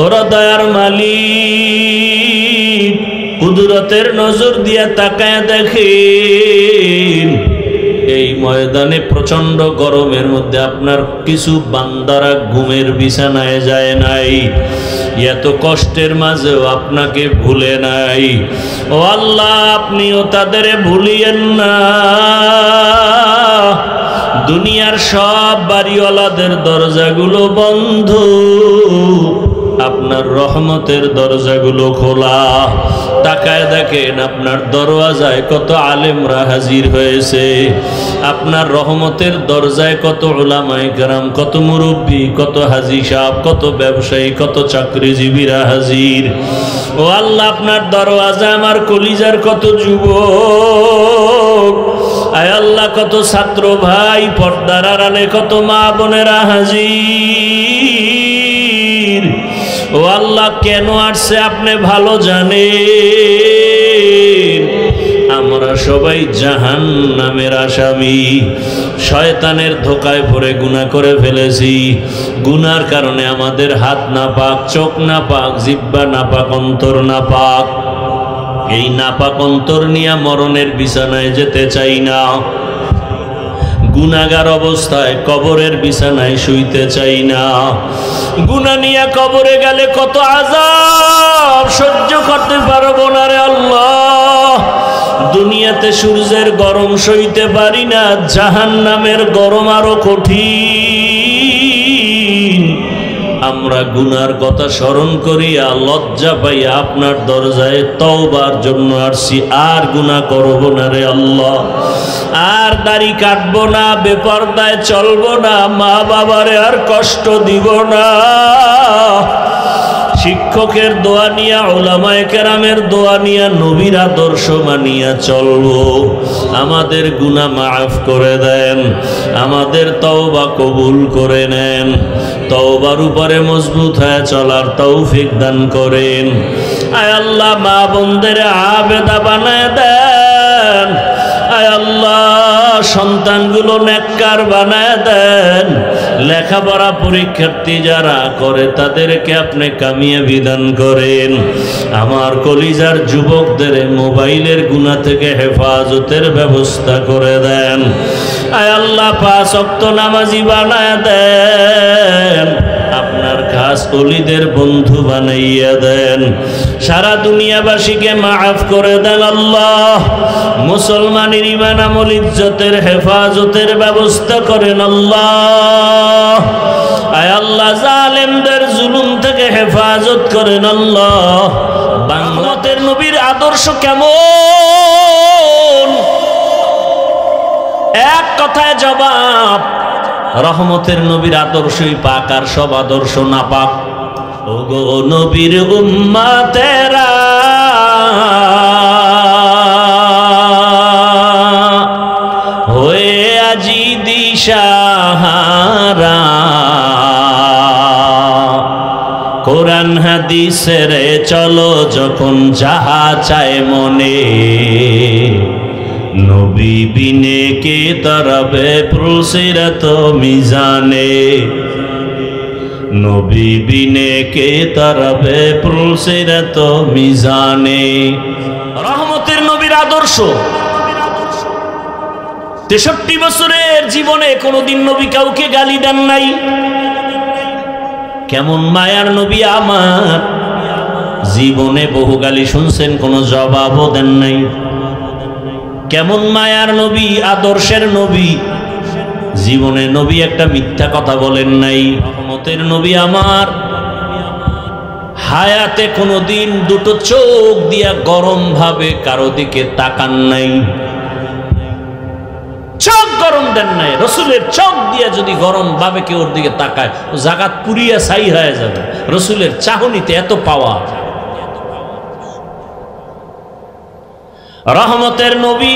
ওরা দয়ার মালিক, কুদরতের নজর দিয়া তাকায় দেখেন এই ময়দানে প্রচন্ড গরমের মধ্যে আপনার কিছু বান্দারা ঘুমের বিছানায় যায় নাই, এত কষ্টের মাঝেও আপনাকে ভুলে নাই। ও আল্লাহ, আপনিও তাদের ভুলিয়েন না। দুনিয়ার সব বাড়িওয়ালাদের দরজাগুলো বন্ধ, আপনার রহমতের দরজাগুলো খোলা। তাকায় দেখেন আপনার দরওয়াজায় কত আলেমরা হাজির হয়েছে, আপনার রহমতের দরজায় কত উলামায়ে কেরাম, কত মুরব্বী, কত হাজী সাহেব, কত ব্যবসায়ী, কত চাকরিজীবীরা হাজির। ও আল্লাহ, আপনার দরওয়াজা আমার কলিজার কত যুবক, আয় আল্লাহ, কত ছাত্র ভাই, পর্দার আড়ালে কত মা বোনেরা হাজির। ও আল্লাহ, কেন আসছে আপনি ভালো জানেন। আমরা সবাই জাহান্নামের আসামি, শয়তানের ধোকায় পড়ে গুনাহ করে ফেলেছি। গুনার কারণে আমাদের হাত নাপাক, চোখ নাপাক, জিহ্বা নাপাক, অন্তর নাপাক। এই নাপাক অন্তর নিয়ে মরণের বিছানায় যেতে চাই না। গুনাহগার অবস্থায় কবরের বিছানায় শুইতে চাই না। গুনাহ নিয়ে কবরে গেলে কত আযাব সহ্য করতে পারবো না রে আল্লাহ। দুনিয়াতে সূর্যের গরম সইতে পারি না, জাহান্নামের গরম আরো কঠিন। আমরা গুনার কথা স্মরণ করিয়া লজ্জা পাইয়া আপনার দরজায় তওবার জন্য আসছি। আর গুনাহ করব না রে আল্লাহ, আর দাড়ি কাটবো না, বেপরদায় চলবো না, মা বাবারে আর কষ্ট দিব না। শিক্ষকের দোয়া নিয়া, উলামায়ে কেরামের দোয়া নিয়া, নবীর আদর্শ মানিয়া চলবো। আমাদের গুনাহ মাফ করে দেন, আমাদের তওবা কবুল করে নেন। তওবার উপরে মজবুত হয়ে চলার তৌফিক দান করেন। আয় আল্লাহ, মা বোনদের আবেদা বানায় দেন। আয় আল্লাহ, সন্তানগুলো নেককার বানায় দেন। লেখাপড়া পরীক্ষার্থী যারা করে তাদেরকে আপনি কামিয়াবি দান করেন। আমার কলিজার যুবকদের মোবাইলের গুনাহ থেকে হেফাজতের ব্যবস্থা করে দেন। আয় আল্লাহ, 5 ওয়াক্ত নামাজি বানায় দেন। আপনার খাস ওলিদের বন্ধু বানাইয়া দেন। সারা দুনিয়াবাসীকে মাফ করে দেন আল্লাহ। মুসলমানের ঈমান আমল ইজ্জতের হেফাজতের ব্যবস্থা করেন আল্লাহ। আয় আল্লাহ, জালেমদের জুলুম থেকে হেফাজত করেন আল্লাহ। বাংলাদেশের নবীর আদর্শ কেমন? এক কথায় জবাব, রহমতের নবীর আদর্শই পাক, আর সব আদর্শ না পাক। ওগো নবীর উম্মতেরা, হয়ে আজি দিশাহারা, কোরআন হাদিসের চলো যখন যাহা চায় মনে, নবী বিনে কে তরবে পুলসিরত মিজানে, নবী বিনে কে তরবে পুলসিরত মিজানে। রহমতের নবীর আদর্শ। 63 বছরের জীবনে কোনোদিন নবী কাউকে গালি দেন নাই। কেমন মায়ার নবী আমার, জীবনে বহু গালি শুনছেন, কোনো জবাবও দেন নাই। কেমন মায়ার নবী, আদর্শের নবী, জীবনে নবী একটা মিথ্যা কথা বলেন নাই। রহমতের নবী আমার, হায়াতে কোনোদিন দুটো চোখ দিয়া গরম ভাবে কারো দিকে তাকান নাই, চোখ গরম দেন নাই। রসুলের চোখ দিয়া যদি গরম ভাবে কেউ ওর দিকে তাকায়, ও জাগাত পুরিয়া ছাই হয়ে যাবে। রসুলের চাহনিতে এত পাওয়া। রহমতের নবী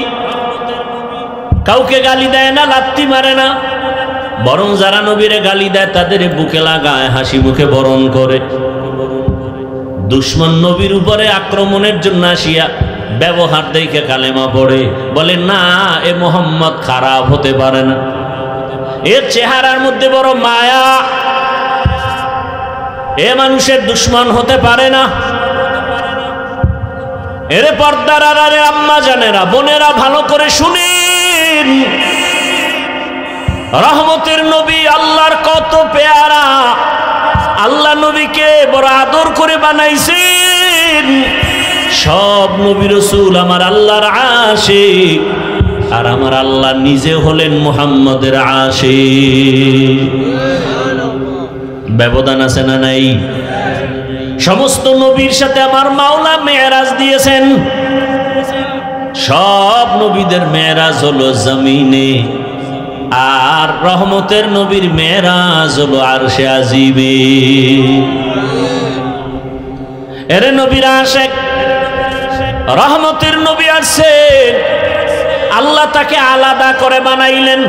কাউকে গালি দেয় না, লাত্তি মারে না, বরং যারা নবীরে গালি দেয় তাদের বুকে লাগায়, হাসি মুখে বরণ করে। দুশ্মন নবীর উপরে আক্রমণের জন্য আসিয়া ব্যবহার দেখে কালেমা পড়ে, বলে না, এ মোহাম্মদ খারাপ হতে পারে না, এর চেহারার মধ্যে বড় মায়া, এ মানুষের দুশ্মন হতে পারে না। এরে পর্দার আড়ালে আম্মা জানেরা, বোনেরা, ভালো করে শুনেন, রহমতের নবী আল্লাহর কত পেয়ারা। আল্লাহ নবীকে বড় আদর করে বানাইছেন। সব নবী রাসূল আমার আল্লাহর আশিক, আর আমার আল্লাহ নিজে হলেন মুহাম্মদের আশিক। ব্যবধান আছে না নাই? সমস্ত নবীর সাথে আমার মাওলা মেরাজ দিয়েছেন। সব নবীদের মেরাজ হলো জমিনে, আর রহমতের নবীর মেরাজ হলো আরশে আজিমে। এরে নবীর আশিক, রহমতের নবী আসছেন, আল্লাহ তাকে আলাদা করে বানাইলেন।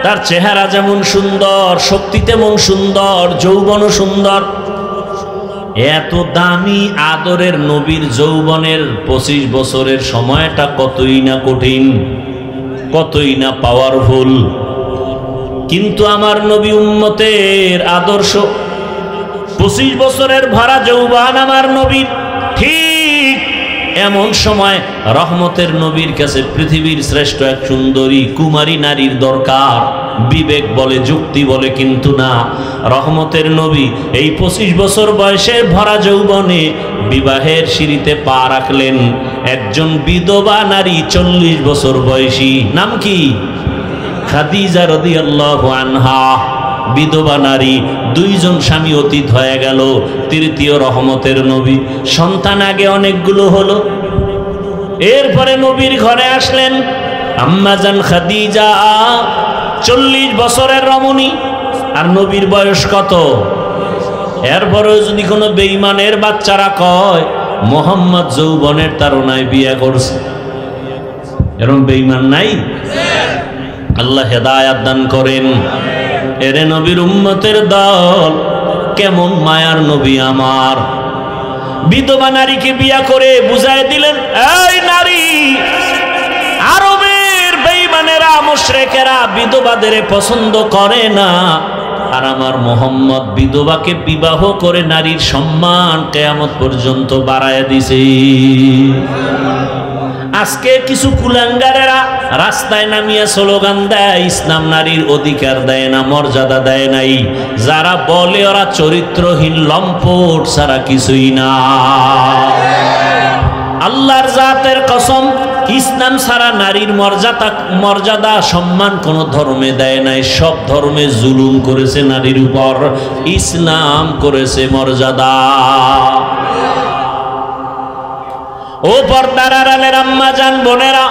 তার চেহারা যেমন সুন্দর, শক্তি তেমন সুন্দর, যৌবনও সুন্দর। এত দামি আদরের নবীর যৌবনের 25 বছরের সময়টা কতই না কঠিন, কতই না পাওয়ারফুল। কিন্তু আমার নবী উম্মতের আদর্শ, 25 বছরের ভরা যৌবন আমার নবীর। ঠিক এমন সময় রহমতের নবীর কাছে পৃথিবীর শ্রেষ্ঠ এক সুন্দরী কুমারী নারীর দরকার। বিবেক বলে, যুক্তি বলে, কিন্তু না। রহমতের নবী এই 25 বছর বয়সের ভরা যৌবনে বিবাহের সিঁড়িতে পা রাখলেন। একজন বিধবা নারী, 40 বছর বয়সী, নাম কি? খাদিজা রাদিয়াল্লাহু আনহা। বিধবা নারী, 2 জন স্বামী অতীত হয়ে গেল। তৃতীয় রহমতের নবী। সন্তান আগে অনেকগুলো হলো। এরপরে নবীর ঘরে আসলেন আম্মাজান খাদিজা, 40 বছরের রমণী। আর নবীর বয়স কত? এরপরেও যদি কোনো বেঈমানের বাচ্চারা কয় মোহাম্মদ যৌবনের তারুণায় বিয়ে করছে, এরকম বেঈমান নাই? আল্লাহ হেদায়াত দান করেন। এরে নবীর উম্মতের দল, কেমন মায়ার নবী আমার। বিধবা নারীকে বিয়া করে বুঝায় দিলেন, এই নারী, আরবের বেঈমানেরা, মুশরিকেরা বিধবাদের পছন্দ করে না, আর আমার মোহাম্মদ বিধবাকে বিবাহ করে নারীর সম্মান কিয়ামত পর্যন্ত বাড়ায় দিছে। আজকে কিছু কুলাঙ্গারেরা রাস্তায় নামিয়ে স্লোগান দেয়, ইসলাম নারীর অধিকার দেয় না, মর্যাদা দেয় নাই। যারা বলে ওরা চরিত্রহীন লম্পট ছাড়া কিছুই না। আল্লাহর জাতের কসম, ইসলাম ছাড়া নারীর মর্যাদা সম্মান কোন ধর্মে দেয় নাই। সব ধর্মে জুলুম করেছে নারীর উপর, ইসলাম করেছে মর্যাদা। ও পর্দার আড়ালের আম্মা জান, বোনেরা,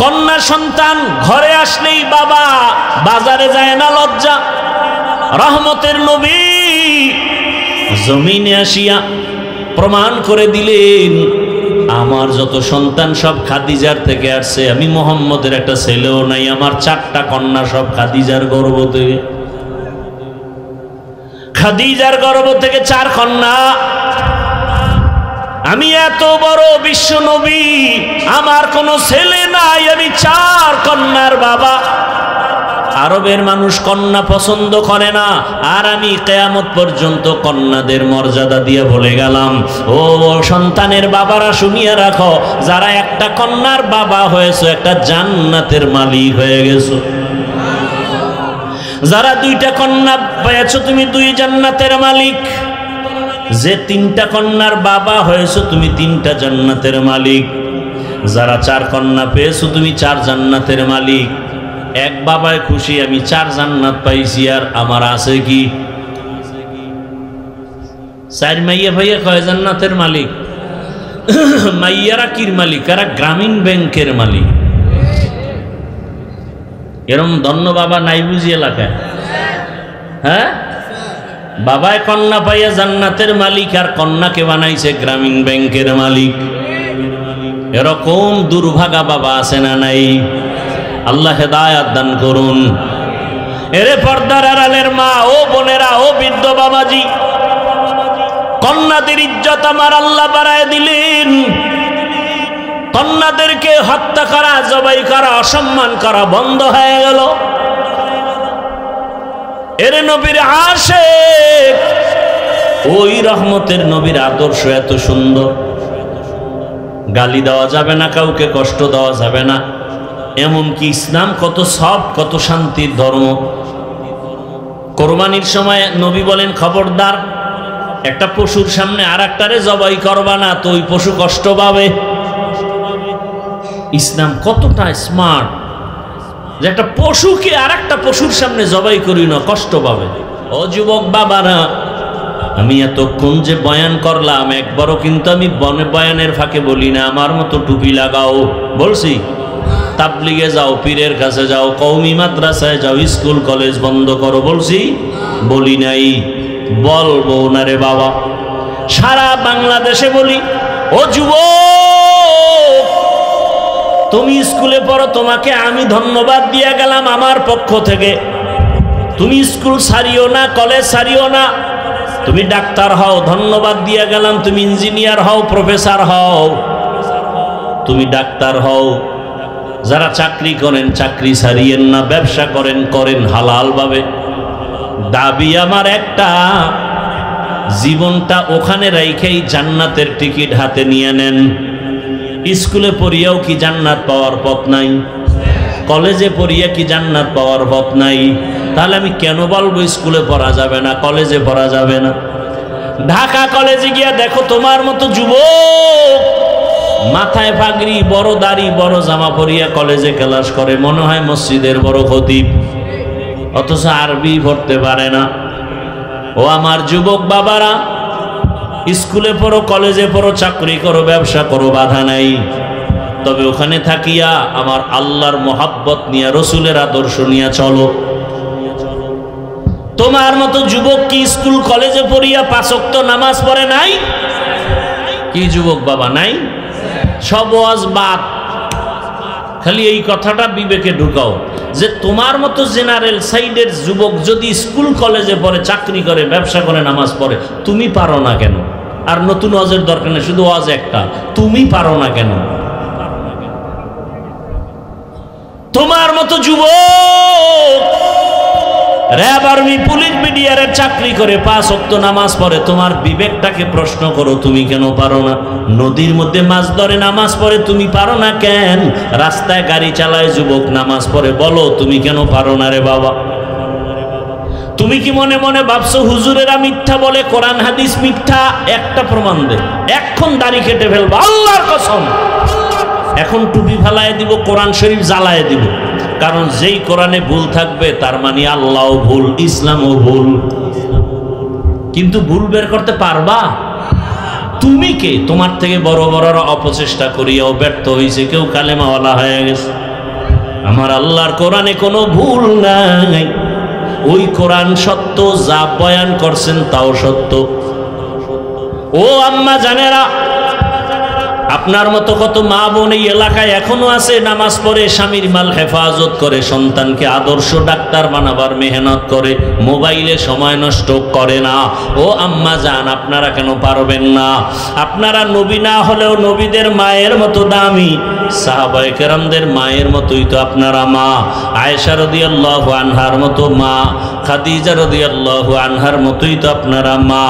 কন্যা সন্তান ঘরে আসলেই বাবা বাজারে যায় না লজ্জা। রহমতের নবী জমিনে আসিয়া প্রমাণ করে দিলেন, আমার যত সন্তান সব খাদিজার থেকে আসছে। আমি মোহাম্মদের একটা ছেলেও নাই, আমার 4টা কন্যা সব খাদিজার গর্ভ থেকে। খাদিজার গর্ভ থেকে 4 কন্যা। আমি এত বড় বিশ্ব নবী, আমার কোনো ছেলে নাই, আমি 4 কন্যার বাবা। আরবের মানুষ কন্যা পছন্দ করে না, আর আমি কিয়ামত পর্যন্ত কন্যাদের মর্যাদা দিয়ে বলে গেলাম, ও সন্তানের বাবারা শুনিয়ে রাখো, যারা একটা কন্যার বাবা হয়েছে একটা জান্নাতের মালিক হয়ে গেছো। যারা 2টা কন্যা পেয়েছো তুমি 2 জান্নাতের মালিক। যে 3টা কন্যার বাবা হয়েছো তুমি 3টা জান্নাতের মালিক। যারা 4 কন্যা পেয়েছো তুমি 4 জান্নাতের মালিক। এক বাবায় খুশি, আমি 4 জান্নাত পাইছি, আর আমার আছে কি? 4 মাইয়া ভাইয়া কয় জান্নাতের মালিক? মাইয়ারা কির মালিক? কারা? গ্রামীণ ব্যাংকের মালিক। এরম ধন্য বাবা নাই বুঝি এলাকায়? হ্যাঁ, বাবায় কন্যা পাইয়া জান্নাতের মালিক, আর কন্যাকে বানাইছে গ্রামীণ ব্যাংকের মালিক। এরকম দুর্ভাগা বাবা আছে না নাই? আল্লাহ হেদায়াত দান করুন। এরে পর্দার আড়ালের মা, ও বোনেরা, ও বৃদ্ধ বাবাজি, কন্যাদের ইজ্জত আমার আল্লাহ বাড়ায় দিলেন। কন্যাদেরকে হত্যা করা, জবাই করা, অসম্মান করা বন্ধ হয়ে গেল। এরে নবীর আশিক, ওই রহমতের নবীর আদর্শ এত সুন্দর, গালি দেওয়া যাবে না, কাউকে কষ্ট দেওয়া যাবে না। এমনকি ইসলাম কত সফট, কত শান্তির ধর্ম। কোরবানির সময় নবী বলেন, খবরদার একটা পশুর সামনে আর একটারে জবাই করবা না, তো ওই পশু কষ্ট পাবে। ইসলাম কতটা স্মার্ট যে একটা পশুকে আর একটা পশুর সামনে জবাই করি না, কষ্ট পাবে। ও যুবক বাবারা, আমি এতক্ষণ যে বয়ান করলাম, একবারও কিন্তু আমি বয়ানের ফাঁকে বলি না আমার মতো টুপি লাগাও। বলছি তাবলিগে যাও, পীরের কাছে যাও, কওমি মাদ্রাসায় যাও, স্কুল কলেজ বন্ধ করো, বলছি? বলি নাই, বলবো না রে বাবা। সারা বাংলাদেশে বলি, ও যুবক তুমি স্কুলে পড়ো, তোমাকে আমি ধন্যবাদ দিয়ে গেলাম আমার পক্ষ থেকে। তুমি স্কুল ছাড়িও না, কলেজ ছাড়িও না, তুমি ডাক্তার হও, ধন্যবাদ দিয়ে গেলাম। তুমি ইঞ্জিনিয়ার হও, প্রফেসর হও, তুমি ডাক্তার হও। যারা চাকরি করেন চাকরি ছাড়িয়েন না, ব্যবসা করেন করেন হালাল ভাবে। দাবি আমার একটা, জীবনটা ওখানে রাইখেই জান্নাতের টিকিট হাতে নিয়ে নেন। স্কুলে পড়িয়াও কি জান্নাত পাওয়ার পথ নাই? কলেজে পড়িয়া কি জান্নাত পাওয়ার পথ নাই? তাহলে আমি কেন বলবো স্কুলে পড়া যাবে না, কলেজে পড়া যাবে না? ঢাকা কলেজে গিয়া দেখো তোমার মতো যুবক মাথায় পাগড়ি, বড় দাড়ি, বড় জামা পরিয়া কলেজে ক্লাস করে, মনে হয় মসজিদের বড় খতিব, অথচ আরবি পড়তে পারে না। ও আমার যুবক বাবারা, স্কুলে পড়ো, কলেজে পড়ো, চাকরি করো, ব্যবসা করো, বাধা নাই। তবে ওখানে থাকিয়া আমার আল্লাহর মোহাব্বত নিয়ে, রসুলের আদর্শ নিয়ে চলো। তোমার মতো যুবক কি স্কুল কলেজে পড়িয়া 5 ওয়াক্ত নামাজ পড়ে নাই? কি যুবক বাবা নাই? সব ওয়াজ বাদ। খালি এই কথাটা বিবেকে ঢুকাও যে তোমার মতো জেনারেল সাইডের যুবক যদি স্কুল কলেজে পড়ে, চাকরি করে, ব্যবসা করে, নামাজ পড়ে, তুমি পারো না কেন? আর নতুন ওয়াজের দরকার নেই, শুধু ওয়াজ একটা, তুমি পারো না কেন? তোমার মতো যুবক র‍্যাব, আর্মি, পুলিশ, বিডিআরের চাকরি করে, 5 ওয়াক্ত নামাজ পড়ে, তোমার বিবেকটাকে প্রশ্ন করো, তুমি কেন পারো না? নদীর মধ্যে মাছ ধরে নামাজ পড়ে, তুমি পারো না কেন? রাস্তায় গাড়ি চালায় যুবক, নামাজ পড়ে, বলো তুমি কেন পারো না রে বাবা? তুমি কি মনে মনে ভাবছো হুজুরেরা মিথ্যা বলে, কোরআন হাদিস মিথ্যা? একটা প্রমাণ দে, এখন দাড়ি কেটে ফেলবো, আল্লাহর কসম। এখন টুপি ফালায় দিব, কোরআন শরীফ জ্বালায় দিব। কারণ যেই কোরআনে ভুল থাকবে তার মানে আল্লাহও ভুল, ইসলামও ভুল। কিন্তু ভুল বের করতে পারবা? তুমি কে? তোমার থেকে বড় বড়রা অপচেষ্টা করিয়াও ব্যর্থ হয়েছে, কেউ কালেমাওয়ালা হয়ে গেছে। আমার আল্লাহর কোরআনে কোনো ভুল নাই। ওই কোরআন সত্য, যা বয়ান করছেন তাও সত্য। ও আম্মা জানেরা, আপনার মতো কত মা বোন এই এলাকায় এখনো আছে, নামাজ পড়ে, স্বামীর মাল হেফাজত করে, সন্তানকে আদর্শ ডাক্তার বানাবার মেহনত করে, মোবাইলে সময় নষ্ট করে না। ও আম্মা জান, আপনারা কেন পারবেন না? আপনারা নবী না হলেও নবীদের মায়ের মতো দামি, সাহাবায়ে কেরামদের মায়ের মতোই তো আপনারা মা। আয়েশা রাদিয়াল্লাহু আনহার মতো মা, খাদিজা রাদিয়াল্লাহু আনহার মতোই তো আপনারা মা,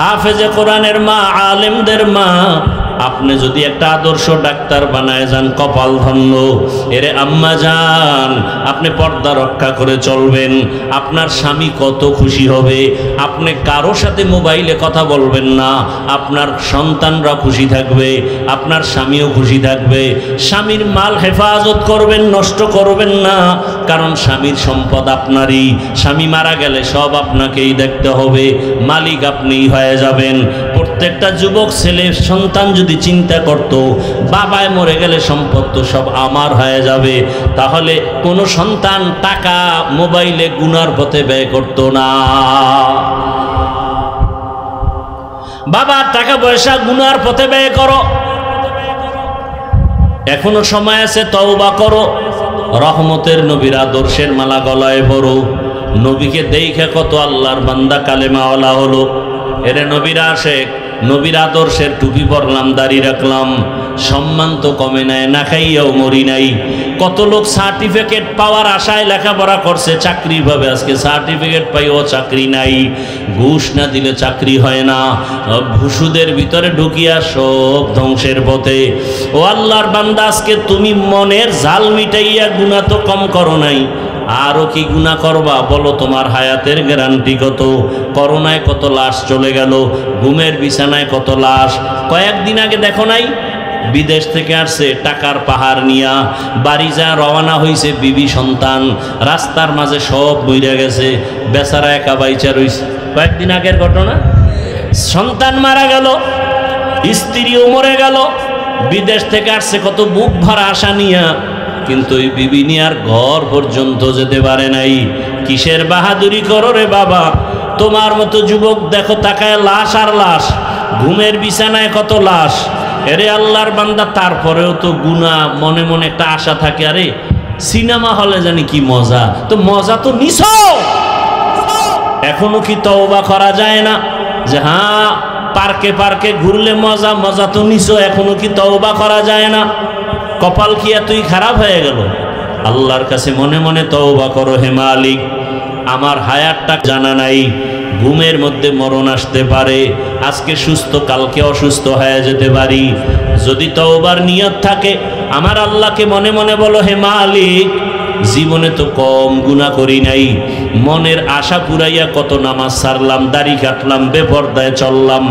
হাফেজে কোরআনের মা, আলেমদের মা। আপনি যদি একটা আদর্শ ডাক্তার বানায় যান, কপাল ধন্য। এরে আম্মা জান, আপনি পর্দা রক্ষা করে চলবেন, আপনার স্বামী কত খুশি হবে। আপনি কারোর সাথে মোবাইলে কথা বলবেন না, আপনার সন্তানরা খুশি থাকবে, আপনার স্বামীও খুশি থাকবে। স্বামীর মাল হেফাজত করবেন, নষ্ট করবেন না, কারণ স্বামীর সম্পদ আপনারই। স্বামী মারা গেলে সব আপনাকেই দেখতে হবে, মালিক আপনিই হয়ে যাবেন। প্রত্যেকটা যুবক ছেলে সন্তান যদি চিন্তা করত বাবায় মরে গেলে সম্পদ তো সব আমার হয়ে যাবে, তাহলে কোনো সন্তান টাকা মোবাইলে গুনার পথে ব্যয় করত না। বাবা টাকা পয়সা গুনার পথে ব্যয় করো, এখনো সময় আছে, তওবা করো। রহমতের নবীর আদর্শের মালা গলায় পরো। নবীকে দেখে কত আল্লাহর বান্দা কালেমাওয়ালা হলো। এরে নবীর আশেক, নবীর আদর্শের টুপি পরলাম, দাড়ি রাখলাম, সম্মান তো কমে নাই, না খাইয়াও মরি নাই। কত লোক সার্টিফিকেট পাওয়ার আশায় লেখাপড়া করছে, চাকরি পাবে, আজকে সার্টিফিকেট পাইও চাকরি নাই। ঘুষ না দিলে চাকরি হয় না, ভুসুদের ভিতরে ঢুকিয়া সব ধ্বংসের পথে। ও আল্লাহর বান্দা, আজকে তুমি মনের জাল মিটাইয়া গুনাহ তো কম করো নাই, আরো কি গুনাহ করবা বলো? তোমার হায়াতের গ্যারান্টি কত? করোনায় কত লাশ চলে গেল, ঘুমের বিছানায় কত লাশ। কয়েকদিন আগে দেখো নাই, বিদেশ থেকে আসছে টাকার পাহাড় নিয়া, বাড়ি যা রওনা হয়েছে বিবি সন্তান, রাস্তার মাঝে সব বইরা গেছে, বেচারা একা বাইচা রইছে। কয়েকদিন আগের ঘটনা, সন্তান মারা গেল, স্ত্রীও মরে গেল, বিদেশ থেকে আসছে কত বুক ভরা আশা নিয়া, কিন্তু ওই বিবি নিয়ার ঘর পর্যন্ত যেতে পারে নাই। কিসের বাহাদুরি করো রে বাবা? তোমার মতো যুবক দেখো তাকায় লাশ আর লাশ, ঘুমের বিছানায় কত লাশ। এরে আল্লাহর বান্দা, তারপরেও তো গুনাহ, মনে মনে একটা আশা থাকে, আরে সিনেমা হলে জানি কি মজা, তো মজা তো নিছো, এখনো কি তওবা করা যায় না? যে হ্যাঁ, পার্কে পার্কে ঘুরলে মজা, মজা তো নিছো, এখনো কি তওবা করা যায় না? কপাল কি এতই খারাপ হয়ে গেল? আল্লাহর কাছে মনে মনে তওবা করো, হে মালিক আমার হায়াতটা জানা নাই, ঘুমের মধ্যে মরণ আসতে পারে, আজকে সুস্থ কালকে অসুস্থ হয়ে যেতে পারি। যদি তওবার নিয়ত থাকে, আমার আল্লাহকে মনে মনে বলো, হে মালিক জীবনে তো কম গুনাহ করি নাই, মনের আশা পুরাইয়া কত নামাজ ছাড়লাম, দাড়ি কাটলাম, বেপরদায় চললাম,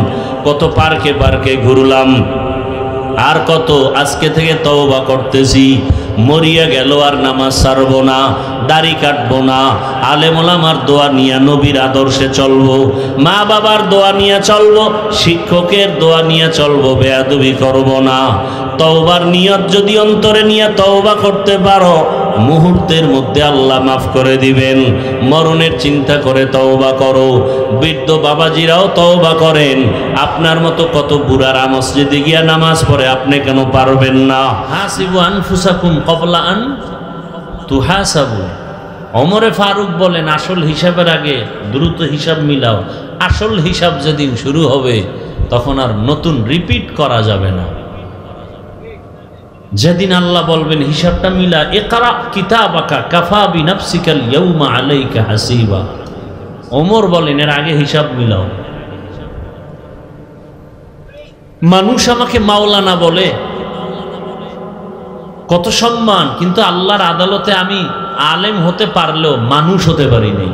কত পার্কে পার্কে ঘুরলাম, আর কত আজকে থেকে তওবা করতেছি, মরিয়া গেল আর নামাজ ছাড়বো না, দাড়ি কাটবো না, আলেম ওলামার দোয়া নিয়ে নবীর আদর্শে চলবো, মা বাবার দোয়া নিয়ে চলবো, শিক্ষকের দোয়া নিয়ে চলবো, বেয়াদবি করবো না। তওবার নিয়ত যদি অন্তরে নিয়ে তওবা করতে পারো, মুহূর্তের মধ্যে আল্লাহ মাফ করে দিবেন। মরণের চিন্তা করে তওবা করো। বৃদ্ধ বাবাজিরাও তওবা করেন। আপনার মতো কত বুড়ারা মসজিদে গিয়া নামাজ পড়ে, আপনি কেন পারবেন না? হাসিবু আনফুসাকুম ক্বাবলা আন তুহাসাবু। ওমরে ফারুক বলেন, আসল হিসাবের আগে দ্রুত হিসাব মিলাও, আসল হিসাব যেদিন শুরু হবে তখন আর নতুন রিপিট করা যাবে না। যেদিন আল্লাহ বলবেন হিসাবটা মিলা, ইকরা কিতাবাকা কাফা বিনাফসিকাল ইয়াউমা আলাইকা হাসিবা, ওমর বলেন এর আগে হিসাব মিলাও। মানুষ আমাকে মাওলানা বলে, কত সম্মান, কিন্তু আল্লাহর আদালতে আমি আলেম হতে পারলেও মানুষ হতে পারি নাই।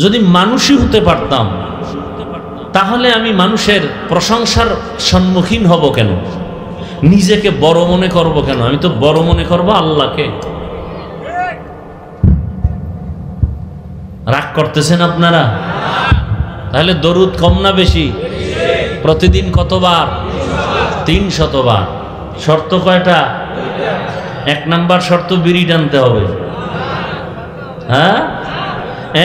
যদি মানুষই হতে পারতাম, তাহলে আমি মানুষের প্রশংসার সম্মুখীন হব কেন? নিজেকে বড় মনে করব কেন? আমি তো বড় মনে করব আল্লাহকে। রাগ করতেছেন আপনারা? তাহলে দরুদ কম না বেশি? প্রতিদিন কতবার? 300 বার। শর্ত কয়টা? 1 নাম্বার শর্ত বিড়ি টানতে হবে। হ্যাঁ,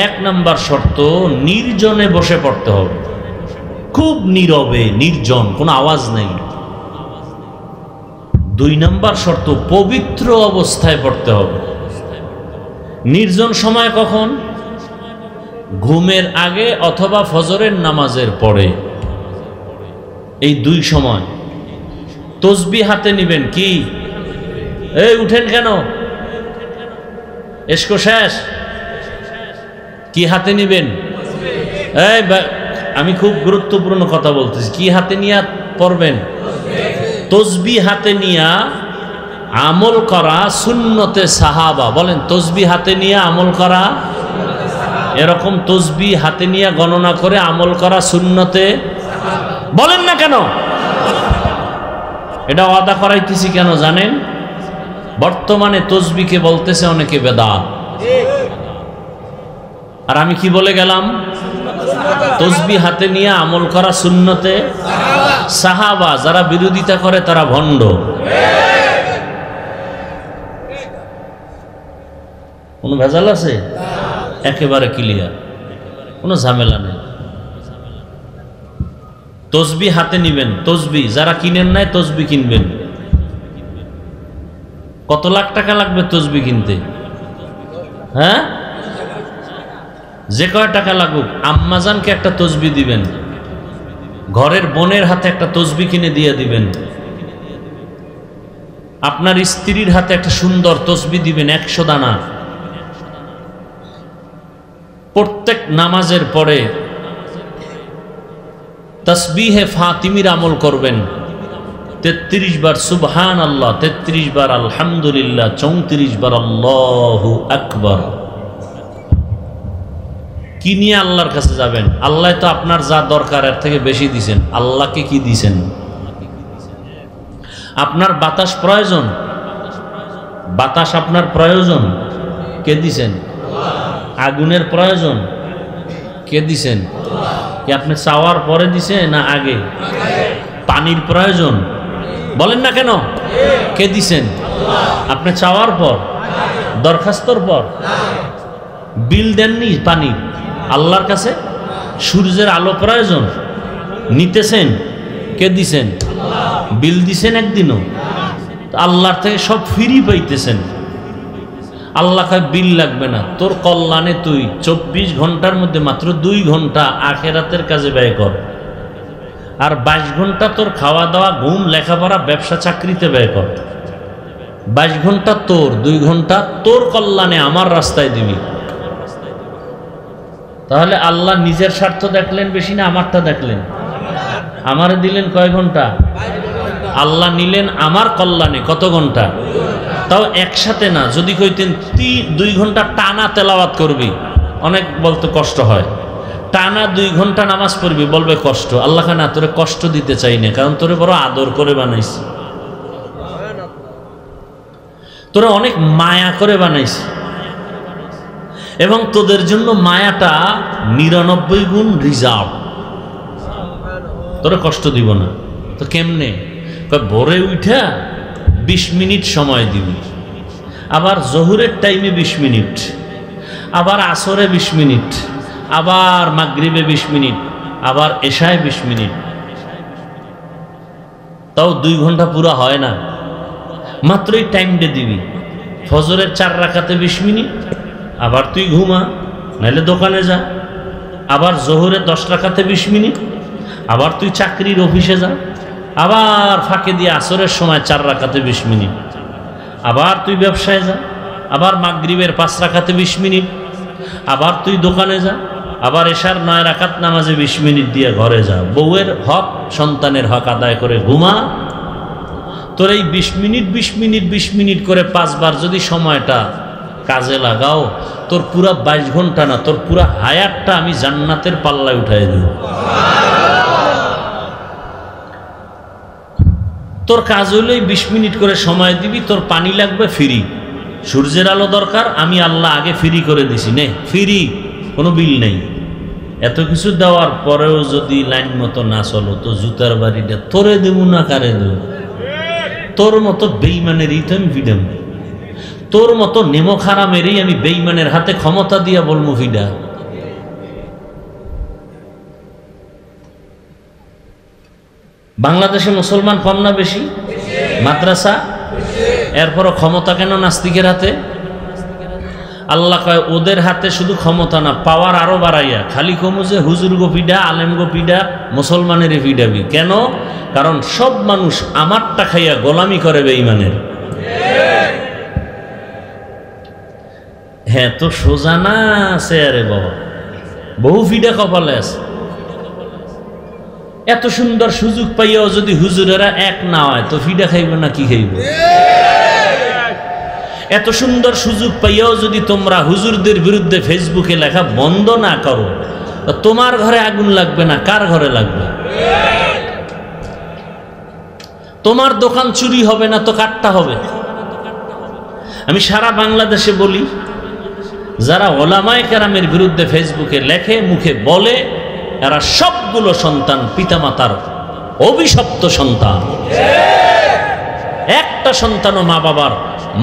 1 নাম্বার শর্ত নির্জনে বসে পড়তে হবে, খুব নীরবে, নির্জন, কোনো আওয়াজ নেই। 2 নাম্বার শর্ত পবিত্র অবস্থায় পড়তে হবে। নির্জন সময় কখন? ঘুমের আগে অথবা ফজরের নামাজের পরে, এই 2 সময়। তসবিহ হাতে নিবেন। কি এই উঠেন কেন? এসকো শেষ। কি হাতে নিবেন? এই আমি খুব গুরুত্বপূর্ণ কথা বলতেছি। কি হাতে নিয়ে পড়বেন? তসবিহ হাতে নিয়ে আমল করা সুন্নতে সাহাবা। বলেন, তসবিহ হাতে নিয়ে আমল করা, এরকম তসবিহ হাতে নিয়ে গণনা করে আমল করা সুন্নতে। বলেন না কেন? এটা ওয়াদা করাইতেছি কেন জানেন? বর্তমানে তসবিহকে বলতেছে অনেকে বেদাত, আর আমি কি বলে গেলাম? তসবিহ হাতে নিয়ে আমল করা সুন্নতে সাহাবা। যারা বিরোধিতা করে তারা ভণ্ড। কোনো ভেজাল আছে? একেবারে ক্লিয়ার, কোনো ঝামেলা নেই। তসবিহ হাতে নিবেন। তসবিহ যারা কিনেন নাই, তসবিহ কিনবেন। কত লাখ টাকা লাগবে তসবিহ কিনতে? হ্যাঁ, যে কয় টাকা লাগুক, আম্মাজানকে একটা তসবিহ দিবেন, ঘরের বোনের হাতে একটা তসবিহ কিনে দিয়ে দিবেন, আপনার স্ত্রীর হাতে একটা সুন্দর তসবিহ দিবেন 100 দানা। প্রত্যেক নামাজের পরে তসবিহে ফাতিমির আমল করবেন। 33 বার সুবহান আল্লাহ, 33 বার আলহামদুলিল্লাহ, 34 বার আল্লাহু আকবার। কি নিয়ে আল্লাহর কাছে যাবেন? আল্লাহ তো আপনার যা দরকার এর থেকে বেশি দিছেন। আল্লাহকে কি দিছেন? আপনার বাতাস প্রয়োজন, বাতাস আপনার প্রয়োজন, কে দিছেন? আগুনের প্রয়োজন, কে দিছেন? কি আপনি চাওয়ার পরে দিছে না আগে? পানির প্রয়োজন, বলেন না কেন? কে দিছেন? আপনি চাওয়ার পর, দরখাস্তর পর। বিল দেননি পানি আল্লাহর কাছে? সূর্যের আলো প্রয়োজন, নিতেছেন, কে দিছেন? বিল দিছেন একদিনও? আল্লাহর থেকে সব ফ্রি পাইতেছেন। আল্লাহ কয় বিল লাগবে না, তোর কল্যাণে তুই 24 ঘন্টার মধ্যে মাত্র 2 ঘন্টা আখেরাতের কাজে ব্যয় কর, আর 22 ঘন্টা তোর খাওয়া দাওয়া, ঘুম, লেখাপড়া, ব্যবসা চাকরিতে ব্যয় কর। 22 ঘন্টা তোর, 2 ঘন্টা তোর কল্যাণে আমার রাস্তায় দিবি। তাহলে আল্লাহ নিজের স্বার্থ দেখলেন বেশি না আমারটা দেখলেন? আমারে দিলেন কয় ঘন্টা? আল্লাহ নিলেন আমার কল্যাণে কত ঘন্টা? তাও একসাথে না। যদি কইতেন 2 ঘন্টা টানা তেলাওয়াত করবি, অনেক বলতে কষ্ট হয়। টানা 2 ঘন্টা নামাজ পড়বি, বলবে কষ্ট। আল্লাহ না, তোরে কষ্ট দিতে চাই না, কারণ তোরে বড় আদর করে বানাইছি, তোরে অনেক মায়া করে বানাইছি, এবং তোদের জন্য মায়াটা 99 গুণ রিজার্ভ। তোরে কষ্ট দিব না। তো কেমনে? ভোরে উঠা 20 মিনিট সময় দিবি, আবার জোহরের টাইমে 20 মিনিট, আবার আসরে 20 মিনিট, আবার মাগরিবে 20 মিনিট, আবার এশায় 20 মিনিট। তাও 2 ঘন্টা পুরা হয় না, মাত্রই টাইমটা দিবি। ফজরের 4 রাকাতে 20 মিনিট, আবার তুই ঘুমা, নাহলে দোকানে যা। আবার জোহরে 10 রাকাতে 20 মিনিট, আবার তুই চাকরির অফিসে যা। আবার ফাঁকে দিয়ে আসরের সময় 4 রাকাতে 20 মিনিট, আবার তুই ব্যবসায় যা। আবার মাগরিবের 5 রাকাতে 20 মিনিট, আবার তুই দোকানে যা। আবার এশার 9 রাকাত নামাজে 20 মিনিট দিয়ে ঘরে যা। বউয়ের হক, সন্তানের হক আদায় করে ঘুমা। তোর এই 20 মিনিট 20 মিনিট 20 মিনিট করে 5 বার যদি সময়টা কাজে লাগাও, তোর পুরা 22 ঘন্টা না, তোর পুরা হায়াতটা আমি জান্নাতের পাল্লায় উঠাই দেব। তোর কাজ হইলেই 20 মিনিট করে সময় দিবি, তোর পানি লাগবে ফ্রি, সূর্যের আলো দরকার, আমি আল্লাহ আগে ফ্রি করে দিছি, নে ফ্রি, কোনো বিল নেই। এত কিছু দেওয়ার পরেও যদি লাইন মতো না চলো, তো জুতার বাড়িটা তোরে দেব না কারে দেব? তোর মতো বেঈমানেরই তো আমি ফিডাম, তোর মতো নেমো খারামেরই আমি বেঈমানের হাতে ক্ষমতা দিয়া বলবো ফিডা। বাংলাদেশে মুসলমান কম না বেশি? মাদ্রাসা, এরপরও ক্ষমতা কেন নাস্তিকের হাতে? আল্লাহ কয় ওদের হাতে শুধু ক্ষমতা না, পাওয়ার আরো বাড়াইয়া। খালি কমু যে হুজুর গো পিডা, আলেম গো পিডা, মুসলমানের পিডাবি কেন? কারণ সব মানুষ আমারটা খাইয়া গোলামি করে বেঈমানের। হ্যাঁ, তো সোজা না আছে আরে বাবা, বহু ফিডা কপালে আছে। এত সুন্দর সুযোগ পাইয়াও যদি হুজুরেরা এক না হয়, তো ফিডা খাইব না কি খাইব? এত সুন্দর সুযোগ পাইয়াও যদি তোমরা হুজুরদের বিরুদ্ধে ফেসবুকে লেখা বন্ধ না করো, তোমার ঘরে আগুন লাগবে না, কার ঘরে লাগবে? তোমার দোকান চুরি হবে না তো কাটটা হবে? আমি সারা বাংলাদেশে বলি, যারা ওলামায়ে কেরামের বিরুদ্ধে ফেসবুকে লেখে, মুখে বলে, এরা সবগুলো সন্তান পিতামাতার অভিশপ্ত সন্তান। একটা সন্তানও মা বাবার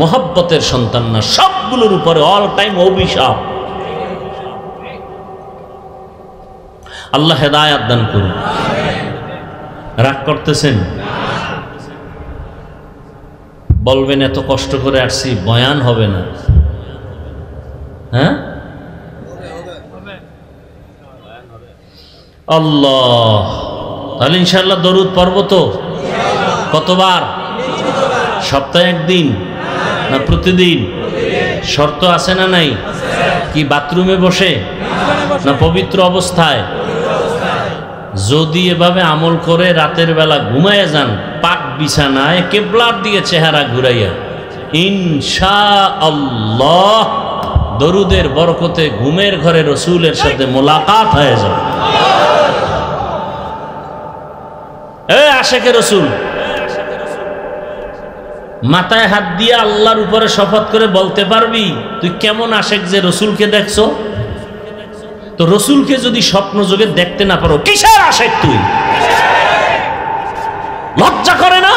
মহব্বতের সন্তান না, সবগুলোর উপরে অল টাইম অভিশাপ। আল্লাহ হেদায়েত দান করুন। রাগ করতেছেন? বলবেন এত কষ্ট করে আসছি, বয়ান হবে না। হ্যাঁ, আল্লাহ তাহলে ইনশাআল্লাহ দরুদ পড়ব তো? কতবার? সপ্তাহে একদিন না প্রতিদিন? শর্ত আছে না নাই? কি বাথরুমে বসে না পবিত্র অবস্থায়? যদি এভাবে আমল করে রাতের বেলা ঘুমায় যান পাক বিছানায় কিবলার দিকে চেহারা ঘুরাইয়া, ইনশাআল্লাহ দরুদের বরকতে ঘুমের ঘরে রসুলের সাথে মোলাকাত হয়ে যাবে। আশেকে রসুল মাথায় হাত দিয়ে আল্লাহর উপরে শপথ করে বলতে পারবি তুই কেমন আশেক যে রসুলকে দেখছো? তো রসুলকে যদি স্বপ্ন যোগে দেখতে না পারো কিসের আশেক তুই? লজ্জা করে না?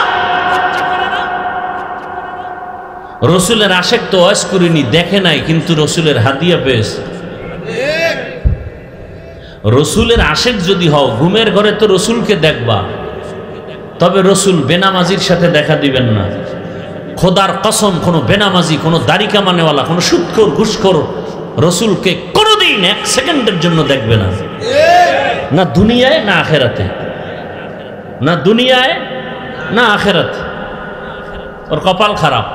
রসুলের আশেক তো ওয়াজ করিনি, দেখে নাই, কিন্তু রসুলের হাদিয়া পেয়েছে। রসুলের আশেক যদি হও ঘুমের ঘরে তো রসুলকে দেখবা, তবে রসুল বেনামাজির সাথে দেখা দিবেন না। খোদার কসম, কোনো বেনামাজি, কোনো দাড়ি কামানেওয়ালা, কোনো সুদখোর ঘুষখোর রসুলকে কোনোদিন এক সেকেন্ডের জন্য দেখবে না, না দুনিয়ায় না আখেরাতে, না দুনিয়ায় না আখেরাতে। ওর কপাল খারাপ।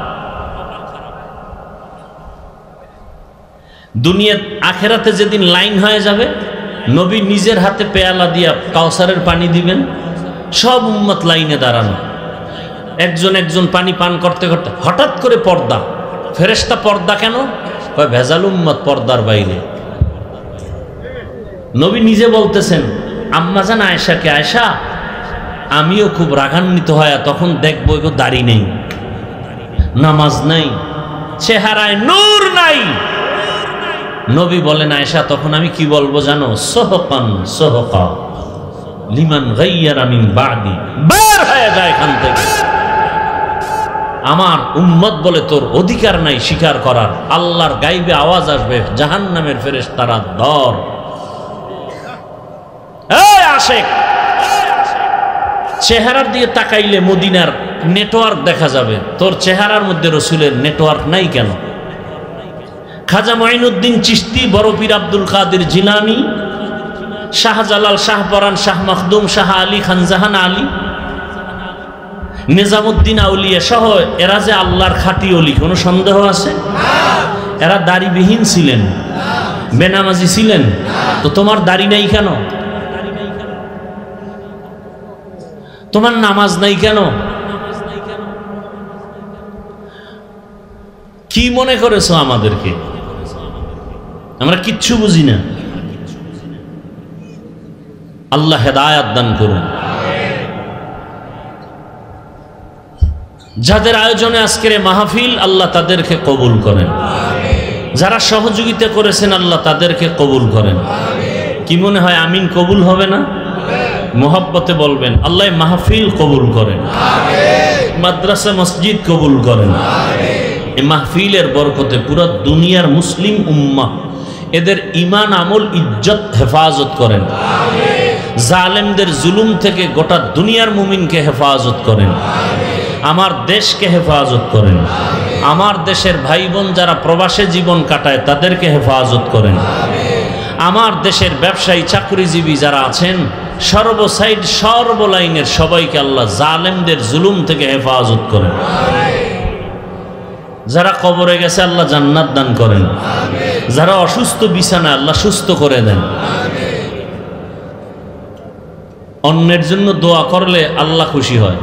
দুনিয়া আখেরাতে যেদিন লাইন হয়ে যাবে, নবী নিজের হাতে পেয়ালা দিয়া কাউসারের পানি দিবেন, সব উম্মত লাইনে দাঁড়ানো, একজন একজন পানি পান করতে করতে হঠাৎ করে পর্দা। ফেরেশতা পর্দা কেন? কয় ভেজাল উম্মত পর্দার বাইরে। নবী নিজে বলতেছেন আম্মা জান আয়েশাকে, আয়েশা আমিও খুব রাগান্বিত হয় তখন দেখবো এগো দাড়ি নেই, নামাজ নাই, চেহারায় নূর নাই। নবী বলেন আয়েশা তখন আমি কি বলবো জানো? সোহকান সোহকা লিমান গাইয়ারা মিন বাদি, বের হয়ে যায় এখান থেকে। আমার উম্মত বলে তোর অধিকার নাই স্বীকার করার। আল্লাহর গাইবে আওয়াজ আসবে, জাহান্নামের ফেরেশতারা ধর। এই আশেক, চেহারার দিয়ে তাকাইলে মদিনার নেটওয়ার্ক দেখা যাবে, তোর চেহারার মধ্যে রসুলের নেটওয়ার্ক নাই কেন? খাজা মঈনুদ্দিন চিশতি, বড় পীর আব্দুল কাদের জিলানী, শাহজালাল, শাহপরান, শাহ মখদুম, শাহ আলী, খানজাহান আলী, নিজামুদ্দিন আউলিয়া সহ এরা যে আল্লাহর খাঁটি ওলি, কোনো সন্দেহ আছে? এরা দাড়িবিহীন ছিলেন, বেনামাজি ছিলেন, তো তোমার দাড়ি নাই কেন? তোমার নামাজ নাই কেন? কি মনে করেছো আমাদেরকে? আমরা কিচ্ছু বুঝি না। আল্লাহ হেদায়াত দান করুন। যাদের আয়োজনে আজকের মাহফিল, আল্লাহ তাদেরকে কবুল করেন। যারা সহযোগিতা করেছেন, আল্লাহ তাদেরকে কবুল করেন। কি মনে হয় আমিন কবুল হবে না? মোহাব্বতে বলবেন আল্লাহ মাহফিল কবুল করেন, মাদ্রাসা মসজিদ কবুল করেন। এই মাহফিলের বরকতে পুরো দুনিয়ার মুসলিম উম্মাহ এদের ঈমান আমল ইজ্জত হেফাজত করেন। জালেমদের জুলুম থেকে গোটা দুনিয়ার মুমিনকে হেফাজত করেন। আমার দেশকে হেফাজত করেন। আমার দেশের ভাই বোন যারা প্রবাসে জীবন কাটায় তাদেরকে হেফাজত করেন। আমার দেশের ব্যবসায়ী চাকরিজীবী যারা আছেন সর্বসাইড সর্বলাইনের সবাইকে আল্লাহ জালেমদের জুলুম থেকে হেফাজত করেন। যারা কবরে গেছে আল্লাহ জান্নাত দান করেন। যারা অসুস্থ বিছানায় আল্লাহ সুস্থ করে দেন। অন্যের জন্য দোয়া করলে আল্লাহ খুশি হয়।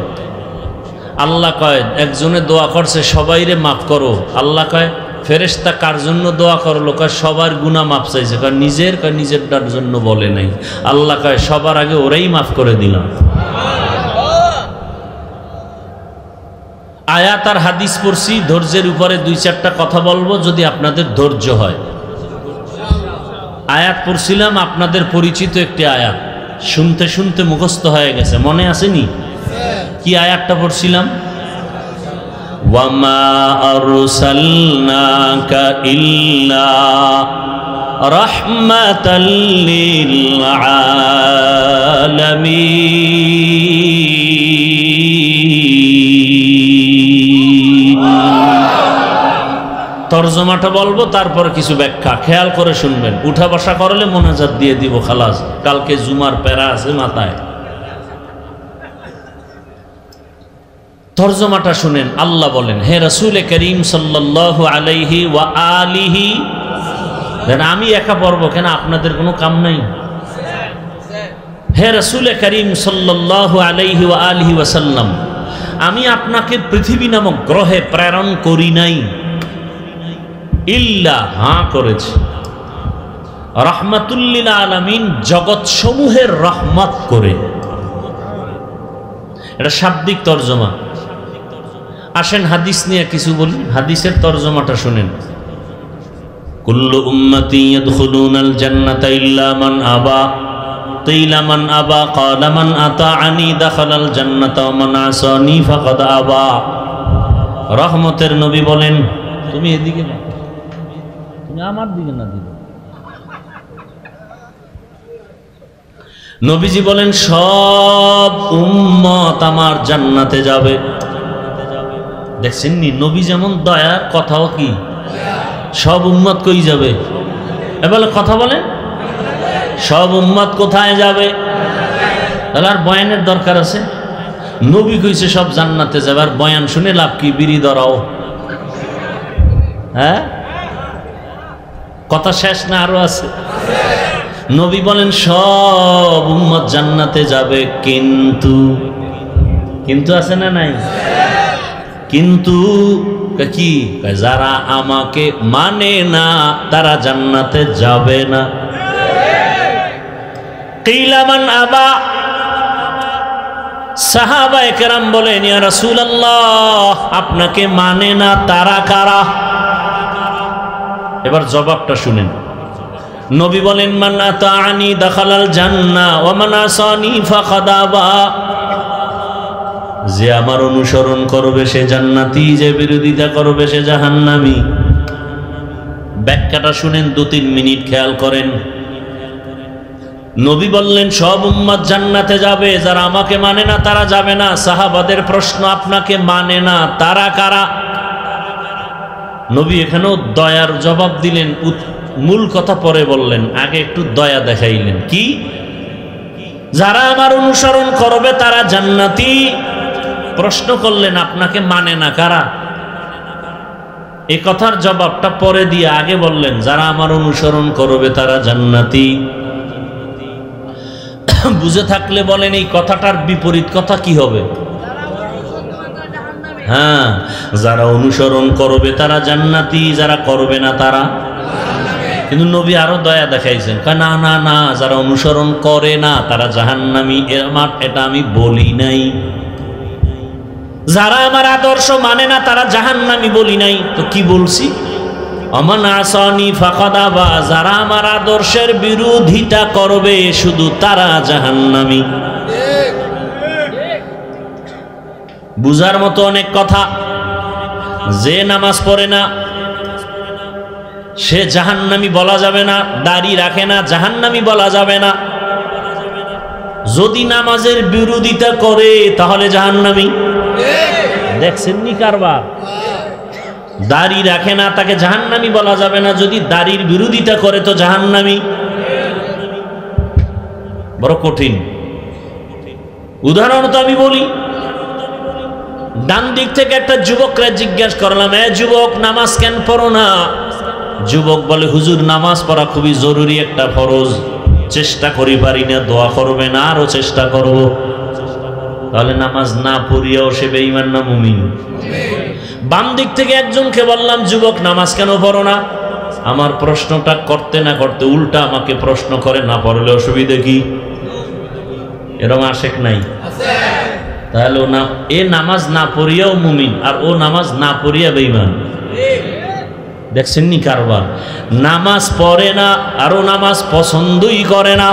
আল্লাহ কয় একজনে দোয়া করছে সবাইরে মাফ করো। আল্লাহ কয় ফেরেশতা কার জন্য দোয়া করলো? কয় সবার গুনাহ মাফ চাইছে। কয় নিজেরটার জন্য বলে নাই। আল্লাহ কয় সবার আগে ওরাই মাফ করে দিলাম। আয়াত আর হাদিস পড়ছি, ধৈর্যের উপরে দুই চারটা কথা বলবো যদি আপনাদের ধৈর্য হয়। আয়াত পড়ছিলাম, আপনাদের পরিচিত একটি আয়াত, শুনতে শুনতে মুখস্থ হয়ে গেছে, মনে আসেনি? কি আয়াতটা পড়ছিলাম? ওয়ামা আরসালনাকা ইল্লা রাহমাতাল লিল আলামিন। তরজমাটা বলবো, তারপর কিছু ব্যাখ্যা খেয়াল করে শুনবেন। উঠা বসা করলে মোনাজাত দিয়ে দিব, খালাস। কালকে জুমার প্যারা আছে মাথায়। তরজমাটা শুনেন। আল্লাহ বলেন, হে রাসূল করিম সাল্লাল্লাহু আলাইহি ওয়া আলিহি, আমি একা পড়বো কেন? আপনাদের কোনো কাম নাই? হে রাসূল করিম সাল্লাল্লাহু আলাইহি ওয়া আলিহি ওয়াসাল্লাম, আমি আপনাকে পৃথিবী নামক গ্রহে প্রেরণ করি নাই, ইল্লা, হ্যাঁ করেছি, রাহমাতুল লিল আলামিন, জগৎ সমূহের রহমত করে। এটা শাব্দিক তরজমা। আসেন হাদিস নিয়ে কিছু বলি। হাদিসের তরজমাটা শুনেন। কুল্লু উম্মতি ইয়াদখুলুনাল জান্নাতা ইল্লা মান আবা, কিলা মান আবা, ক্বালা মান আতাআনি দাখালাল জান্নাতা ওয়া মান আসানি ফাকাদ আবা। রহমতের নবী বলেন, তুমি এদিকে না, তুমি আমার দিকে না দিবে। নবীজি বলেন, সব উম্মত আমার জান্নাতে যাবে। দেখছেন নি, নবী যেমন দয়ার, কথাও কি? সব উম্মত কই যাবে? এবার কথা বলেন, সব উম্মত কোথায় যাবে? তাহলে আর বয়ানের দরকার আছে? নবী কইছে সব জান্নাতে যাবে, আর বয়ান শুনে লাভ কি? বিড়ি ধরাও। হ্যাঁ, কথা শেষ না, আরো আছে। নবী বলেন সব উম্মত জান্নাতে যাবে, কিন্তু, কিন্তু আছে না নাই? কিন্তু কি? যারা আমাকে মানে না তারা জান্নাতে যাবে না। কিলা মান আবা, সাহাবায়ে কেরাম বলেন, ইয়া রাসূলুল্লাহ, আপনাকে মানে না তারা কারা? এবার জবাবটা শুনেন। নবী বলেন, মান আতাআনি দাখালাল জান্নাহ ওয়া মান আসানি ফাকাদ আবা। যে আমার অনুসরণ করবে সে জান্নাতি, যে বিরোধিতা করবে সে জাহান্নামী। ব্যাখ্যাটা শুনেন, 2-3 মিনিট খেয়াল করেন। নবী বললেন সব উম্মত জান্নাতে যাবে, যারা আমাকে মানে না তারা যাবে না। সাহাবাদের প্রশ্ন, আপনাকে মানে না তারা কারা? নবী এখানেও দয়ার জবাব দিলেন। মূল কথা পরে বললেন, আগে একটু দয়া দেখাইলেন। কি? যারা আমার অনুসরণ করবে তারা জান্নাতি। প্রশ্ন করলেন, আপনাকে মানে না কারা? এই কথার জবাবটা পরে দিয়ে আগে বললেন, যারা আমার অনুসরণ করবে তারা জান্নাতি। বুঝে থাকলে বলেন, এই কথাটার বিপরীত কথা কি হবে? হ্যাঁ, যারা অনুসরণ করবে তারা জান্নাতি, যারা করবে না তারা। কিন্তু নবী আরো দয়া দেখাইছেন, না না না, যারা অনুসরণ করে না তারা জাহান্নামী, এটা আমি বলি নাই। যারা আমার আদর্শ মানে না তারা জাহান্নামী বলি নাই, তো কি বলছি? আমান আসানি ফাকাদ আবা, যারা আমার আদর্শের বিরোধিতা করবে শুধু তারা জাহান্নামী। বুঝার মতো অনেক কথা। যে নামাজ পড়ে না সে জাহান্নামী বলা যাবে না, দাড়ি রাখে না জাহান্নামী বলা যাবে না। যদি নামাজের বিরোধিতা করে তাহলে জাহান্নামী। দেখছেন নি কারবার? দাড়ি রাখে না তাকে জাহান্নামী বলা যাবে না, যদি দাড়ির বিরোধিতা করে তো জাহান্নামী। বড় কঠিন। উদাহরণ তো আমি বলি, ডান দিক থেকে একটা যুবকরা জিজ্ঞাসা করলাম, এ যুবক, নামাজ কেন পড়ো না? যুবক বলে, হুজুর, নামাজ পড়া খুবই জরুরি একটা ফরজ, চেষ্টা করি পারি না। দোয়া করবে না? আরো চেষ্টা করব। তাহলে নামাজ না পড়িয়াও সে বেঈমান না মুমিন? বাম দিক থেকে একজনকে বললাম, যুবক, নামাজ কেন পড়ো না? আমার প্রশ্নটা করতে না করতে উল্টা আমাকে প্রশ্ন করে, না পড়লে অসুবিধা কি? এরকম আশেক নাই? তাহলে ও না, এ নামাজ না পড়িয়াও মুমিন, আর ও নামাজ না পড়িয়া বেঈমান। দেখছেন নি কারবার? নামাজ পড়ে না আর ও নামাজ পছন্দই করে না।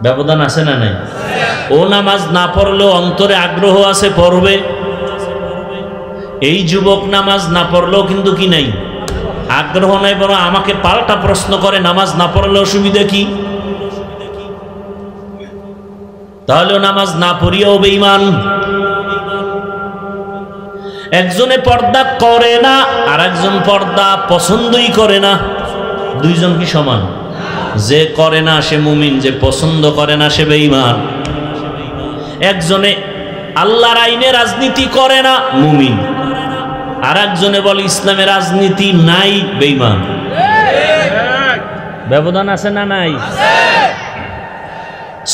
ব্যবধান আছে না নাই? ও নামাজ না পড়লেও অন্তরে আগ্রহ আছে, পড়বে। এই যুবক নামাজ না পড়লেও কিন্তু কি নাই, আগ্রহ নাই, বরং আমাকে পাল্টা প্রশ্ন করে, নামাজ না পড়লে অসুবিধা কি? তাহলেও নামাজ না পড়িয়াও বেঈমান। একজনে পর্দা করে না আর একজন পর্দা পছন্দই করে না। দুইজন কি সমান? যে করে না সে মুমিন, যে পছন্দ করে না সে বেঈমান। একজনে আল্লাহর আইনে রাজনীতি করে না, মুমিন। আর একজনে বলে ইসলামের রাজনীতি নাই, বেঈমান। ব্যবধান আছে না নাই?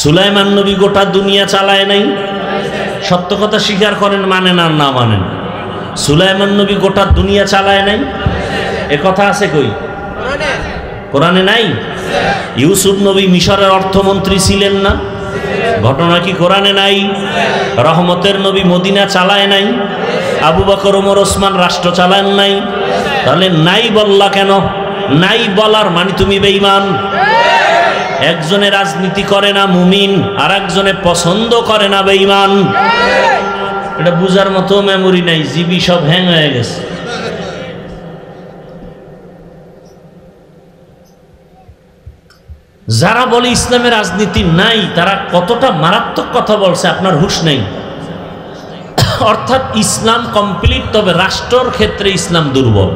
সুলাইমান নবী গোটা দুনিয়া চালায় নাই? সত্য কথা স্বীকার করেন, মানেন আর না মানেন, সুলাইমান নবী গোটা দুনিয়া চালায় নাই? এ কথা আছে কই? কোরআনে নাই? ইউসুফ নবী মিশরের অর্থমন্ত্রী ছিলেন না? ঘটনা কি কোরআনে নাই? রহমতের নবী মদিনা চালায় নাই? আবু বকর ওমর ওসমান রাষ্ট্র চালান নাই? তাহলে নাই বললা কেন? নাই বলার মানে তুমি বেঈমান। একজনে রাজনীতি করে না, মুমিন, আর একজনে পছন্দ করে না, বেঈমান। এটা বুঝার মতো মেমোরি নাই, জিবি সব হ্যাং হয়ে গেছে। যারা বলে ইসলামের রাজনীতি নাই, তারা কতটা মারাত্মক কথা বলছে আপনার হুঁশ নেই। অর্থাৎ ইসলাম কমপ্লিট, তবে রাষ্ট্রের ক্ষেত্রে ইসলাম দুর্বল।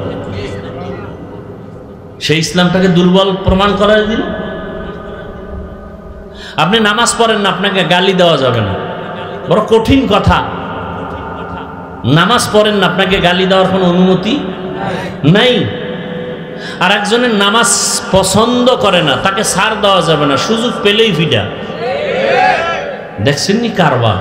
সেই ইসলামটাকে দুর্বল প্রমাণ করা দিল। আপনি নামাজ পড়েন না, আপনাকে গালি দেওয়া যাবে না, বড় কঠিন কথা। নামাজ পড়েন না, আপনাকে গালি দেওয়ার কোনো অনুমতি নাই। আর একজনের নামাজ পছন্দ করে না, তাকে ছাড় দেওয়া যাবে না, সুযোগ পেলেই ফিডা। দেখছেন নি কারবার?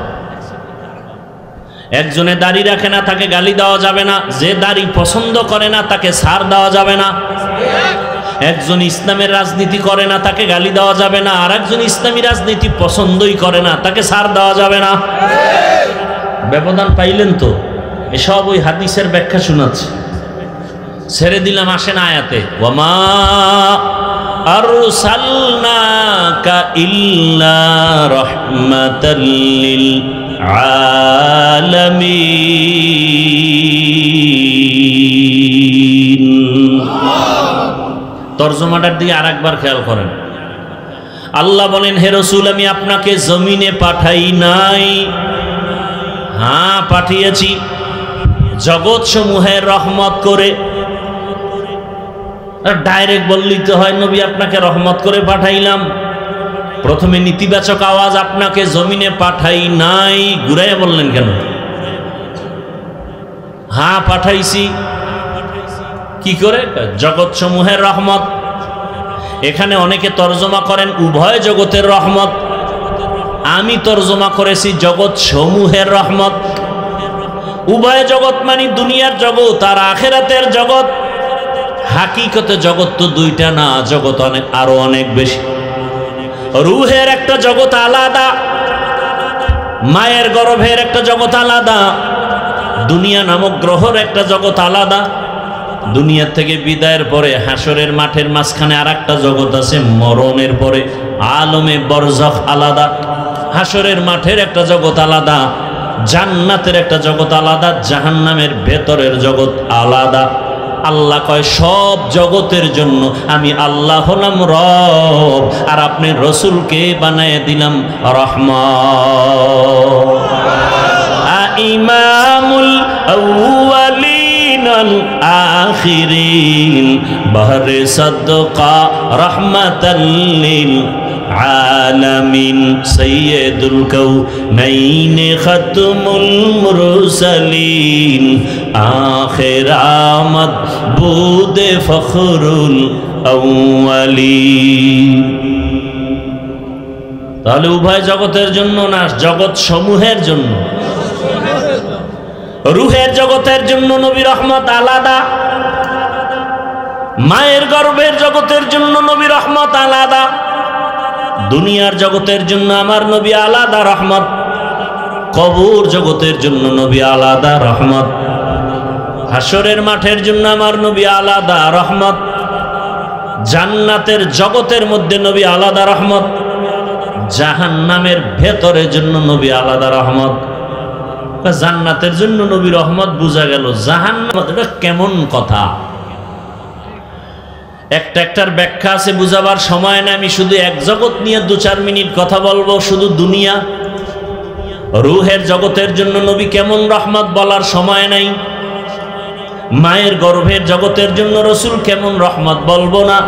একজনে দাড়ি রাখে না, তাকে গালি দেওয়া যাবে না। যে দাড়ি পছন্দ করে না, তাকে ছাড় দেওয়া যাবে না। একজন ইসলামের রাজনীতি করে না, তাকে গালি দেওয়া যাবে না। আর একজন ইসলামী রাজনীতি পছন্দই করে না, তাকে ছাড় দেওয়া যাবে না। ব্যবধান পাইলেন তো? এসব ওই হাদিসের ব্যাখ্যা শোনাচ্ছে। ছেড়ে দিলাম, আসেন আয়াতে। ওয়ামা আরসালনাকা ইল্লা রাহমাতাল লিল আলামিন। তরজমাটার দিকে আরেকবার খেয়াল করেন। আল্লাহ বলেন, হে রাসূল, আমি আপনাকে জমিনে পাঠাই নাই। হ্যাঁ, পাঠিয়েছি জগৎ সমূহের রহমত করে। ডাইরেক্ট বললেই তো হয়, নবী আপনাকে রহমত করে পাঠাইলাম। প্রথমে নেতিবাচক আওয়াজ, আপনাকে জমিনে পাঠাই নাই, ঘুরাইয়া বললেন কেন? হ্যাঁ, পাঠাইছি। কি করে? জগৎ সমূহের রহমত। এখানে অনেকে তর্জমা করেন উভয় জগতের রহমত। আমি তর্জমা করেছি জগৎ সমূহের রহমত। উভয় জগৎ মানে দুনিয়ার জগৎ আর আখিরাতের জগৎ। হাকিকতে জগৎ তো দুইটা না, জগৎ অনেক, আরো অনেক বেশি। রুহের একটা জগৎ আলাদা, মায়ের গর্ভের একটা জগৎ আলাদা, দুনিয়া নামক গ্রহের একটা জগৎ আলাদা। দুনিয়ার থেকে বিদায়ের পরে হাসরের মাঠের মাঝখানে আর একটা জগৎ আছে, মরণের পরে আলমে বরজখ আলাদা। হাসরের মাঠের একটা জগৎ আলাদা, জান্নাতের একটা জগৎ আলাদা, জাহান্নামের ভেতরের জগৎ আলাদা। আল্লাহ কয়, সব জগতের জন্য আমি আল্লাহ হলাম রব, আর আপনি রসুলকে বানায় দিলাম রহমান। ইমামুল আউয়ালিন আল আখিরিন, বাহরে সাদকা রাহমাতাল লিল আলামিন, সাইয়্যিদুল কাউনাইন খাতমুল মুরসালিন, আখির আমদ বুদে ফখরুল আউয়ালিন। তাহলে উভয় জগতের জন্য না, জগৎ সমূহের জন্য। রুহের জগতের জন্য নবী রহমত আলাদা, মায়ের গর্ভের জগতের জন্য নবী রহমত আলাদা, দুনিয়ার জগতের জন্য আমার নবী আলাদা রহমত, কবর জগতের জন্য নবী আলাদা রহমত, হাসরের মাঠের জন্য আমার নবী আলাদা রহমত, জান্নাতের জগতের মধ্যে নবী আলাদা রহমত, জাহান্নামের ভেতরের জন্য নবী আলাদা রহমত। জান্নাতের জন্য নবী রহমত বোঝা গেল, জাহান্নাম এটা কেমন কথা? একটার ব্যাখ্যা আছে, বুঝাবার সময় না। আমি শুধু এক জগৎ নিয়ে 2-4 মিনিট কথা বলবো, শুধু দুনিয়া। রুহের জগতের জন্য নবী কেমন রহমত বলার সময় নাই। মায়ের গর্ভের জগতের জন্য রসুল কেমন রহমত বলবো না।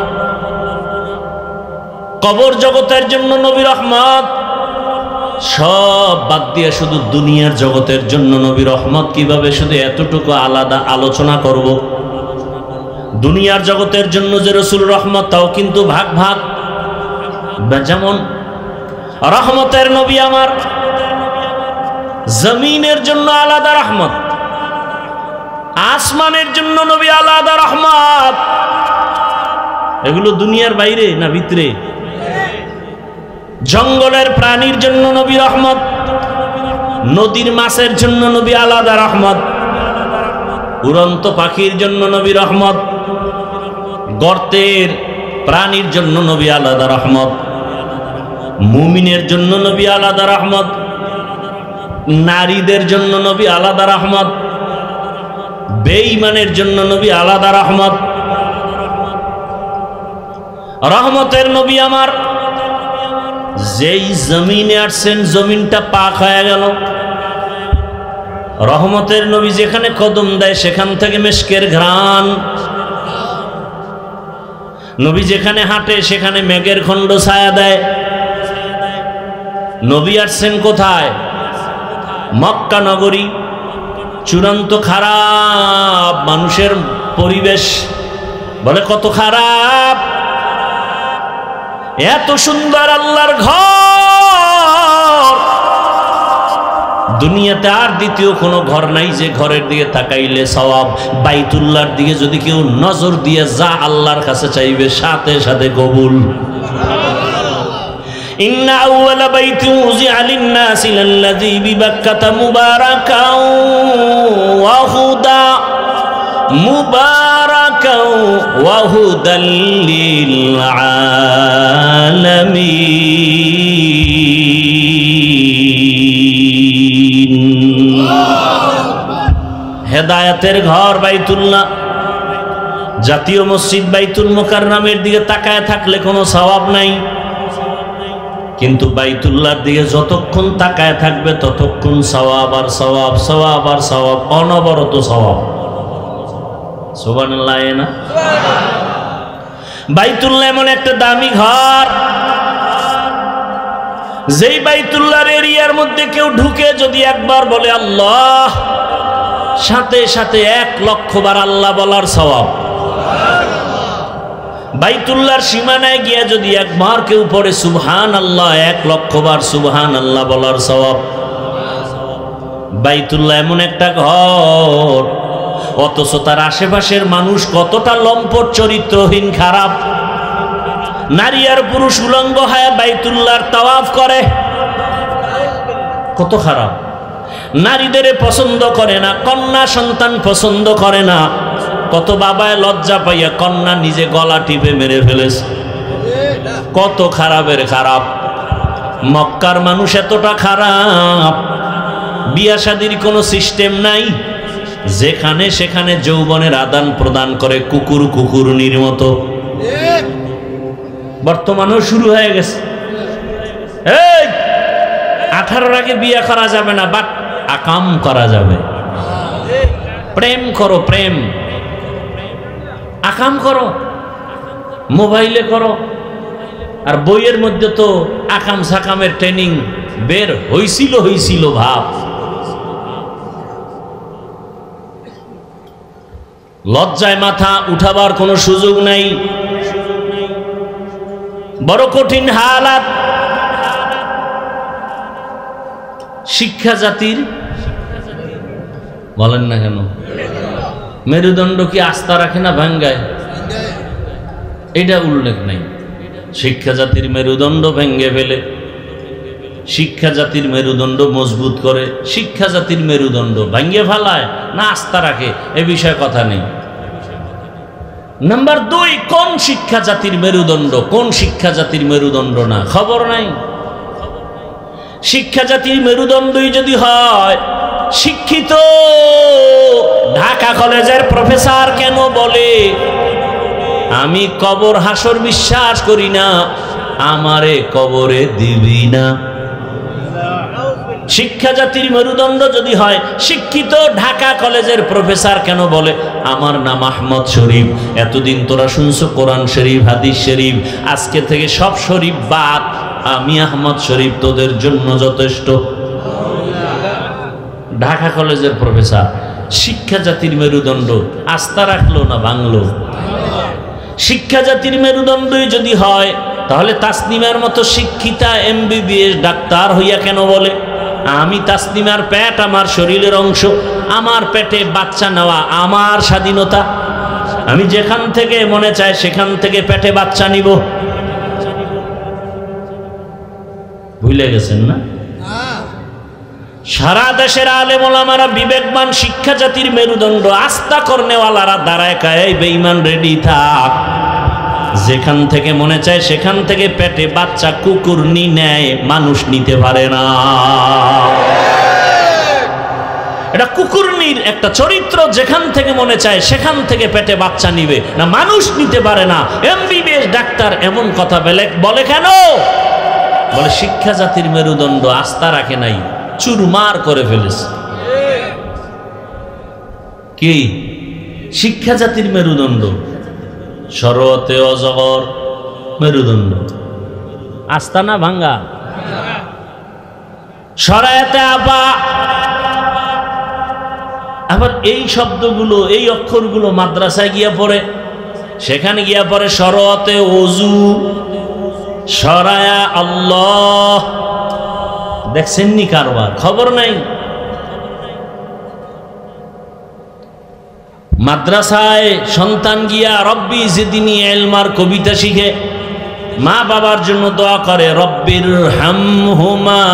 কবর জগতের জন্য নবী রহমত, সব বাদ দিয়ে শুধু দুনিয়ার জগতের জন্য নবী রহমত কিভাবে শুধু এতটুকু আলাদা আলোচনা করব। দুনিয়ার জগতের জন্য যে রসুল রহমত তাও কিন্তু ভাগ ভাগ। যেমন রহমতের নবী আমার জমিনের জন্য আলাদা রহমত, আসমানের জন্য নবী আলাদা রহমত। এগুলো দুনিয়ার বাইরে না ভিতরে? জঙ্গলের প্রাণীর জন্য নবী রহমত, নদীর মাছের জন্য নবী আলাদা রহমত, উড়ন্ত পাখির জন্য নবী রহমত, গর্তের প্রাণীর জন্য নবী আলাদা রহমত, মুমিনের জন্য নবী আলাদা রহমত, নারীদের জন্য নবী আলাদা রহমত, বেঈমানের জন্য নবী আলাদা রহমত। রহমতের নবী আমার যেই জমিনে আসছেন জমিনটা পাক হয়ে গেল। রহমতের নবী যেখানে কদম দেয় সেখান থেকে মিশকের ঘ্রাণ। নবী যেখানে হাঁটে সেখানে মেঘের খণ্ড ছায়া দেয়। নবী আসছেন কোথায়? মক্কা নগরী, চূড়ান্ত খারাপ মানুষের পরিবেশ, বলে কত খারাপ। এত সুন্দর আল্লাহর ঘর, দুনিয়াতে আর দ্বিতীয় কোনো ঘর নাই যে ঘরের দিকে তাকাইলে সওয়াব। বাইতুল্লাহর দিকে যদি কেউ নজর দিয়ে যা আল্লাহর কাছে চাইবে সাথে সাথে কবুল। ইন্না আউওয়ালা বাইতিন উযিআ লিন-নাসি লাল্লাযী বিবাক্কাতা মুবারাকাও ওয়া হুদা মুবারাকাও ওয়া হুদাল লিল আলামিন। হেদায়েতের ঘর বাইতুল্লাহ। জাতীয় মসজিদ বাইতুল মুকাররমের দিকে তাকায় থাকলে কোনো সওয়াব নাই, কিন্তু বাইতুল্লাহর দিকে যতক্ষণ তাকায় থাকবে ততক্ষণ সওয়াব আর সওয়াব, সওয়াব আর সওয়াব, অনবরত সওয়াব। সুবহানাল্লাহ না? বাইতুল্লাহ এমন একটা দামি ঘর, যেই বাইতুল্লাহর এরিয়ার মধ্যে কেউ ঢুকে যদি একবার বলে আল্লাহ, সাথে সাথে 1,00,000 বার আল্লাহ বলার সওয়াব। বাইতুল্লাহর সীমানায় গিয়া যদি একবার কেউ পড়ে সুবহান আল্লাহ, 1,00,000 বার সুবহান আল্লাহ বলার সওয়াব। বাইতুল্লাহ এমন একটা ঘর, অথচ তার আশেপাশের মানুষ কতটা লম্পট, চরিত্রহীন, খারাপ। নারী আর পুরুষ উলঙ্গ হয়ে বাইতুল্লাহর তাওয়াফ করে, কত খারাপ। নারীদের পছন্দ করে না, কন্যা সন্তান পছন্দ করে না। কত বাবায় লজ্জা পাইয়া কন্যা নিজে গলা টিপে মেরে ফেলেছে। কত খারাপের খারাপ। মক্কার মানুষ এতটা খারাপ, বিয়া শাদীর কোনো সিস্টেম নাই, যেখানে সেখানে যৌবনের আদান প্রদান করে কুকুর কুকুরনির মতো। বর্তমানেও শুরু হয়ে গেছে। এই 18-র আগে বিয়ে করা যাবে না, বাট আকাম করা যাবে। প্রেম করো, প্রেম আকাম করো, মোবাইলে করো। আর বইয়ের মধ্যে তো আকাম সাকামের ট্রেনিং বের হইছিল ভাব। লজ্জায় মাথা উঠাবার কোনো সুযোগ নাই। বড় কঠিন হালাত। শিক্ষা জাতির, বলেন না কেন, মেরুদণ্ড কি আস্থা রাখে না ভাঙ্গায়? এটা উল্লেখ নাই। শিক্ষা জাতির মেরুদণ্ড ভেঙ্গে ফেলে, শিক্ষা জাতির মেরুদণ্ড মজবুত করে। শিক্ষা জাতির মেরুদণ্ড ভেঙ্গে ফেলায় না আস্থা রাখে, এ বিষয়ে কথা নেই। নাম্বার 2, কোন শিক্ষা জাতির মেরুদণ্ড, কোন শিক্ষা জাতির মেরুদণ্ড না, খবর নাই। শিক্ষা জাতির মেরুদণ্ডই যদি হয়, শিক্ষিত ঢাকা কলেজের প্রফেসর কেন বলে আমি কবর হাসর বিশ্বাস করি না, আমারে কবরে দিবি না? শিক্ষা জাতির মেরুদণ্ড যদি হয়, শিক্ষিত ঢাকা কলেজের প্রফেসর কেন বলে আমার নাম আহমদ শরীফ। এতদিন তোরা শুনছো কোরআন শরীফ, হাদিস শরীফ, আজকে থেকে সব শরীফ বাদ, আমি আহমদ শরীফ তোদের জন্য যথেষ্ট। ঢাকা কলেজের প্রফেসর, শিক্ষা জাতির মেরুদণ্ড, আস্থা রাখলো না ভাঙলো? শিক্ষা জাতির মেরুদণ্ডই যদি হয় তাহলে তাসনিমার মতো শিক্ষিতা MBBS ডাক্তার হইয়া কেন বলে আমি তাসনিমার পেট আমার শরীরের অংশ, আমার পেটে বাচ্চা নেওয়া আমার স্বাধীনতা, আমি যেখান থেকে মনে চায় সেখান থেকে পেটে বাচ্চা নিব? ভুলে গেছেন না? সারা দেশের আলেম ওলামারা, বিবেকবান, শিক্ষা জাতির মেরুদণ্ড, আস্থা করনেওয়ালারা দাঁড়ায় কায় বেঈমান রেডি থাক, যেখান থেকে মনে চায় সেখান থেকে পেটে বাচ্চা কুকুর নেয়, মানুষ নিতে পারে না। এটা কুকুরনির একটা চরিত্র, যেখান থেকে মনে চায় সেখান থেকে পেটে বাচ্চা নিবে না, মানুষ নিতে পারে না। MBBS ডাক্তার এমন কথা বলে কেন? বলে শিক্ষা জাতির মেরুদণ্ড আস্থা রাখে নাই, চুরমার করে ফেলেছে। কি শিক্ষা জাতির মেরুদণ্ড? শরতে অজগর মেরুদণ্ড, আস্থা না ভাঙ্গা? শরায়াতে আবা। আবার এই শব্দগুলো, এই অক্ষরগুলো মাদ্রাসায় গিয়া পড়ে, সেখানে গিয়া পড়ে শরতে ওযু, শরায়া আল্লাহ। দেখছেননি কারবার? খবর নাই। মাদ্রাসায় সন্তান গিয়া রব্বি জিদনি ইলমার কবিতা শিখে, মা বাবার জন্য দোয়া করে রব্বির হামহুমা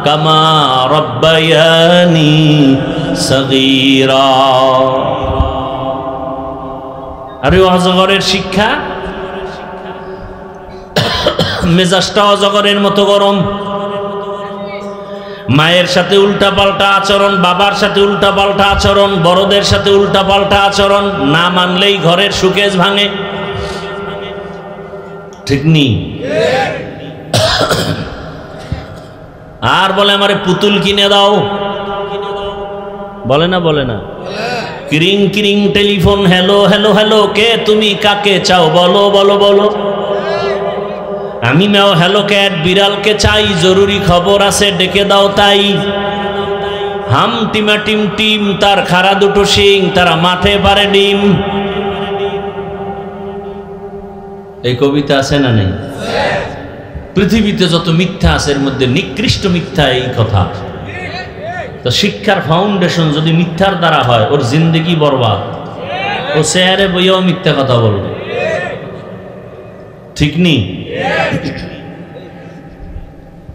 কামা রব্বায়ানি সগীরা। আর ওই অজগরের শিক্ষা, মেজাজটা অজগরের মতো গরম, মায়ের সাথে উল্টা পাল্টা আচরণ, বাবার সাথে উল্টা পাল্টা আচরণ, বড়দের সাথে উল্টা পাল্টা আচরণ, না মানলেই ঘরের সুকেশ ভাঙে। ঠিক নি? আর বলে আমারে পুতুল কিনে দাও, বলে না? বলে না? কিরিং কিরিং টেলিফোন, হ্যালো হ্যালো হ্যালো, কে তুমি, কাকে চাও, বলো বলো বলো। আমি নাও হ্যালো ক্যাট, বিড়ালকে চাই, জরুরি খবর আছে, ডেকে দাও তাই। হাম টিমা টিম টিম, তার খাড়া দুটো শিং, তারা মাঠে পারে ডিম। এই কবিতা আছে না নেই? পৃথিবীতে যত মিথ্যা আছে এর মধ্যে নিকৃষ্ট মিথ্যা এই কথা। তো শিক্ষার ফাউন্ডেশন যদি মিথ্যার দ্বারা হয়, ওর জিন্দেগি বরবাদ। ও চেয়ারে বইয়াও মিথ্যা কথা বলবে, ঠিক নি?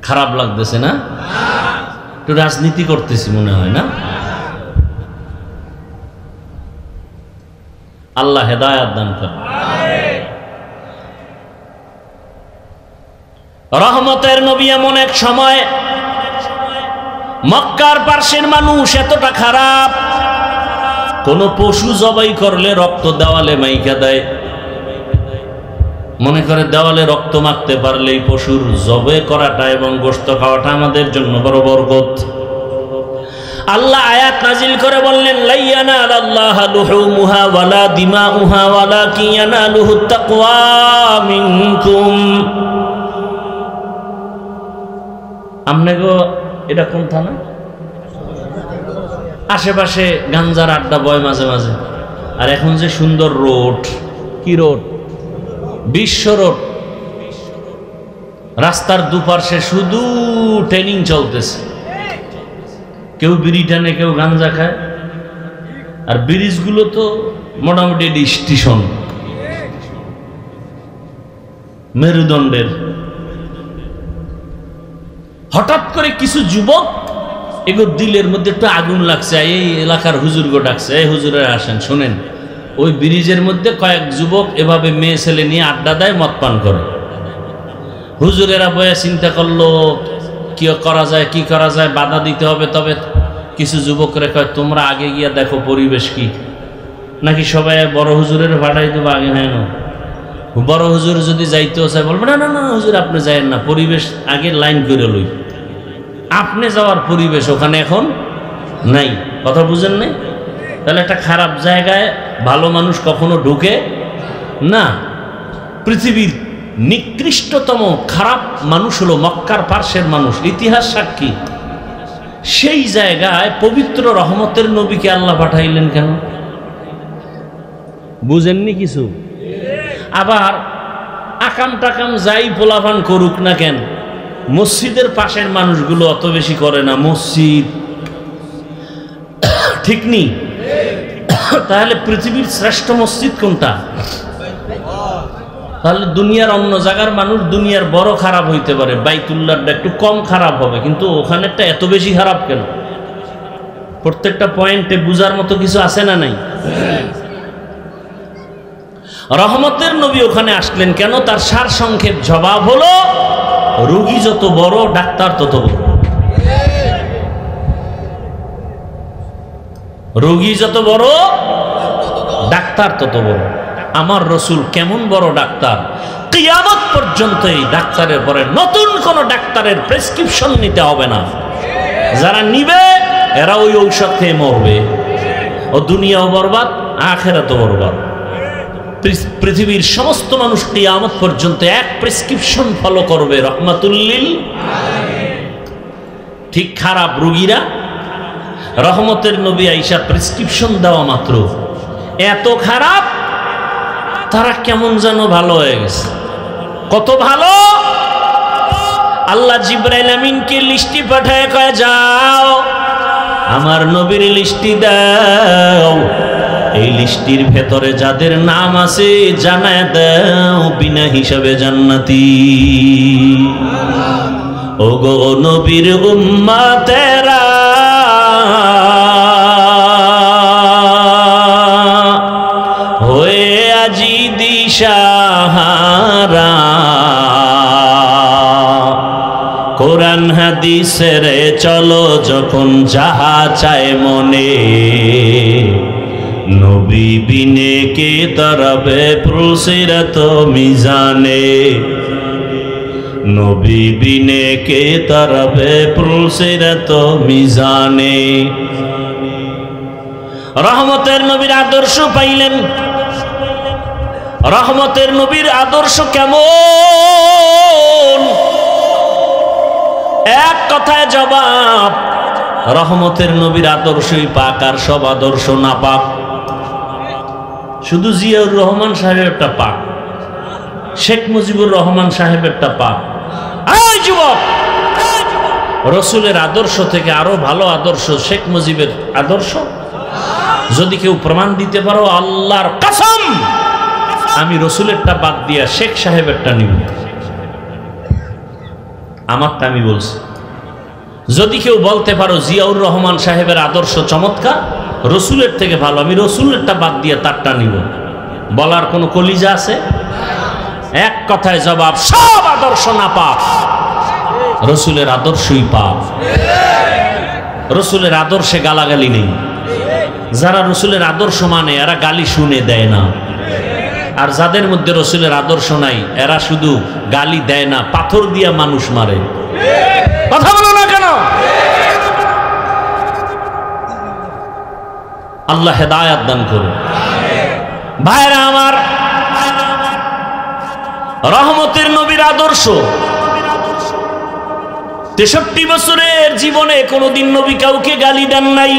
খারাপ লাগতেছে না? একটু রাজনীতি করতেছি মনে হয় না? আল্লাহ হেদায়াত দান করেন। রহমতের নবী এমন এক সময়, মক্কার পার্শ্বের মানুষ এতটা খারাপ, কোন পশু জবাই করলে রক্ত দেওয়ালে মাইকা দেয়, মনে করে দেওয়ালে রক্ত মাখতে পারলেই পশুর জবে করাটা এবং গোশত খাওয়াটা আমাদের জন্য বড় বরকত। আল্লাহ আয়াত নাজিল করে বললেন, লা ইয়ানালাল্লাহু লুহুমুহা ওয়ালা দিমাউহা ওয়ালাকিন ইয়ানালুহুত তাকওয়া মিনকুম। আমনে গো, এটা কোন থানা? আশেপাশে গাঞ্জার আড্ডা বয় মাঝে মাঝে। আর এখন যে সুন্দর রোড, কি রোড? বিশ্ব রোড। রাস্তার দুপাশে শুধু ট্রেনিং চলতেছে, কেউ বিড়ি টানে, কেউ গাঞ্জা খায়। আর ব্রিজগুলো তো মোটামুটি স্টেশন, মেরুদণ্ডের। হঠাৎ করে কিছু যুবক, এগো দিলের মধ্যে একটু আগুন লাগছে, এই এলাকার হুজুরগো ডাকছে, এই হুজুরে আসেন শোনেন। ওই ব্রিজের মধ্যে কয়েক যুবক এভাবে মেয়ে ছেলে নিয়ে আড্ডা দেয়, মদ পান করে। হুজুরেরা বয়ে চিন্তা করলো কি করা যায়, কি করা যায়, বাধা দিতে হবে। তবে কিছু যুবকরা কয়, তোমরা আগে গিয়া দেখো পরিবেশ কি, নাকি সবাই বড় হুজুরের ভাড়াই দেবো আগে? হ্যাঁ না, বড় হুজুর যদি যাইতেও চায় বলবে, না না না হুজুর আপনি যায়েন না, পরিবেশ আগে লাইন করে লই। আপনি যাওয়ার পরিবেশ ওখানে এখন নাই। কথা বুঝেন নাই? তাহলে একটা খারাপ জায়গায় ভালো মানুষ কখনো ঢুকে না। পৃথিবীর নিকৃষ্টতম খারাপ মানুষ হলো মক্কার পার্শ্বের মানুষ, ইতিহাস সাক্ষী। সেই জায়গায় পবিত্র রহমতের নবীকে আল্লাহ পাঠাইলেন কেন? বুঝেননি কিছু? আবার আকাম টাকাম যাই পোলাপান করুক না কেন, মসজিদের পাশের মানুষগুলো অত বেশি করে না। মসজিদ ঠিক নেই? তাহলে পৃথিবীর শ্রেষ্ঠ মসজিদ কোনটা? তাহলে দুনিয়ার অন্য জায়গার মানুষ দুনিয়ার বড় খারাপ হইতে পারে, বাইতুল্লাহটা একটু কম খারাপ হবে, কিন্তু ওখানেরটা এত বেশি খারাপ কেন? প্রত্যেকটা পয়েন্টে বুঝার মতো কিছু আছে না নাই? রহমতের নবী ওখানে আসলেন কেন? তার সার সংক্ষেপ জবাব হলো, রোগী যত বড় ডাক্তার তত বড়। রোগী যত বড় ডাক্তার তত বড়। আমার রসুল কেমন বড় ডাক্তার, কিয়ামত পর্যন্ত এই ডাক্তারের পরে নতুন কোন ডাক্তারের প্রেসক্রিপশন নিতে হবে না। যারা নিবে এরা ওই ঔষধ খেয়ে মরবে, ও দুনিয়াও বরবাদ আখিরাতও বরবাদ। পৃথিবীর সমস্ত মানুষ কিয়ামত পর্যন্ত এক প্রেসক্রিপশন ফলো করবে, রহমাতুল লিল আলামিন। ঠিক খারাপ রোগীরা রহমতের নবী আইসা প্রেসক্রিপশন দেওয়া মাত্র এত খারাপ, তারা কেমন যেন ভালো হয়ে গেছে। কত ভালো! আল্লাহ জিবরাইল আমিনকে লিস্টি পাঠায় কয়, যাও আমার নবীর লিস্টি দাও, এই লিস্টির ভেতরে যাদের নাম আছে জানায় দাও বিনা হিসাবে জান্নাতি। ওগো নবীর উম্মতেরা, হয়ে আজি দিশাহারা, কোরআন হাদিসের চলো যখন যাহা চায় মনে, নবী বিনে কে তরবে পুলসিরত মিজানে, নবী বিনে কে তরবে পুলসিরত মিজানে। রহমতের নবীর আদর্শ পাইলেন। রহমতের নবীর আদর্শ কেমন? এক কথায় জবাব, রহমতের নবীর আদর্শই পাক, আর সব আদর্শ না পাক। শুধু জিয়াউর রহমান সাহেবেরটা পাক, শেখ মুজিবুর রহমান সাহেবেরটা পাক। এই যুবক, রসুলের আদর্শ থেকে আরো ভালো আদর্শ শেখ মুজিবের আদর্শ। যদি কেউ প্রমাণ দিতে পারো, আল্লাহর কসম আমি রসুলেরটা বাদ দিয়া শেখ সাহেবেরটা নিব। আমারটা আমি বলছি। যদি কেউ বলতে পারো জিয়াউর রহমান সাহেবের আদর্শ চমৎকার, রসুলের থেকে ভালো, আমি রসুলেরটা বাদ দিয়ে তারটা নিব। বলার কোনো কলিজা আছে? এক কথায় জবাব, সব আদর্শ না পাপ, রসুলের আদর্শই পাপ। রসুলের আদর্শে গালাগালি নেই। যারা রসুলের আদর্শ মানে এরা গালি শুনে দেয় না, আর যাদের মধ্যে রসুলের আদর্শ নাই এরা শুধু গালি দেয় না, পাথর দিয়া মানুষ মারে। কথা বলো না কেন? আল্লাহ হেদায়াত দান করুন। ভাইরা আমার, রহমতের নবীর আদর্শ 63 বছরের জীবনে কোনোদিন নবী কাউকে গালি দেন নাই।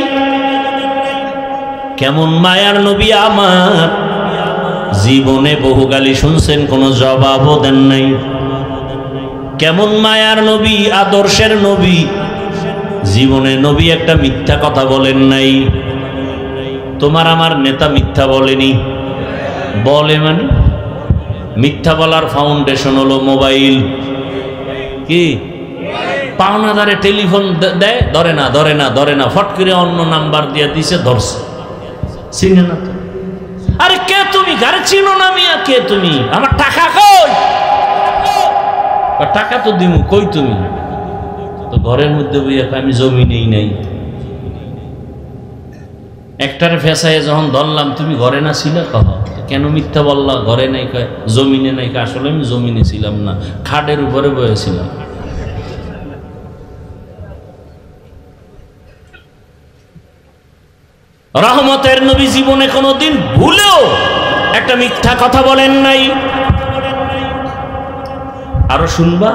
কেমন মায়ার নবী আমার, জীবনে বহু গালি শুনছেন, কোনো জবাবও দেন নাই। কেমন মায়ার নবী, আদর্শের নবী, জীবনে নবী একটা মিথ্যা কথা বলেন নাই। তোমার আমার নেতা মিথ্যা বলেনি? বলে মানে মিথ্যা বলার ফাউন্ডেশন হলো মোবাইল। কি পাওনাদারে টেলিফোন দেয়, ধরে না ধরে না ধরে না, ফট করে অন্য নাম্বার দিয়ে দিছে, ধরছে। চিনে না তো? আরে কে তুমি? গাড়ি চিনো না মিয়া? কে তুমি? আমার টাকা কই? টাকা তো দিমু, কই তুমি? তো ঘরের মধ্যে বইয়া আমি জমি নেই নাই। একটারে ফেসায় যখন ধরলাম, তুমি ঘরে না ছিলা? কহ কেন মিথ্যা বললা? ঘরে নাই কয়, জমিনে নাই কয়। আসলে আমি জমিনে ছিলাম না, খাটের উপরে বয়েছিলাম। রহমতের নবী জীবনে কোনোদিন ভুলেও একটা মিথ্যা কথা বলেন নাই। আরো শুনবা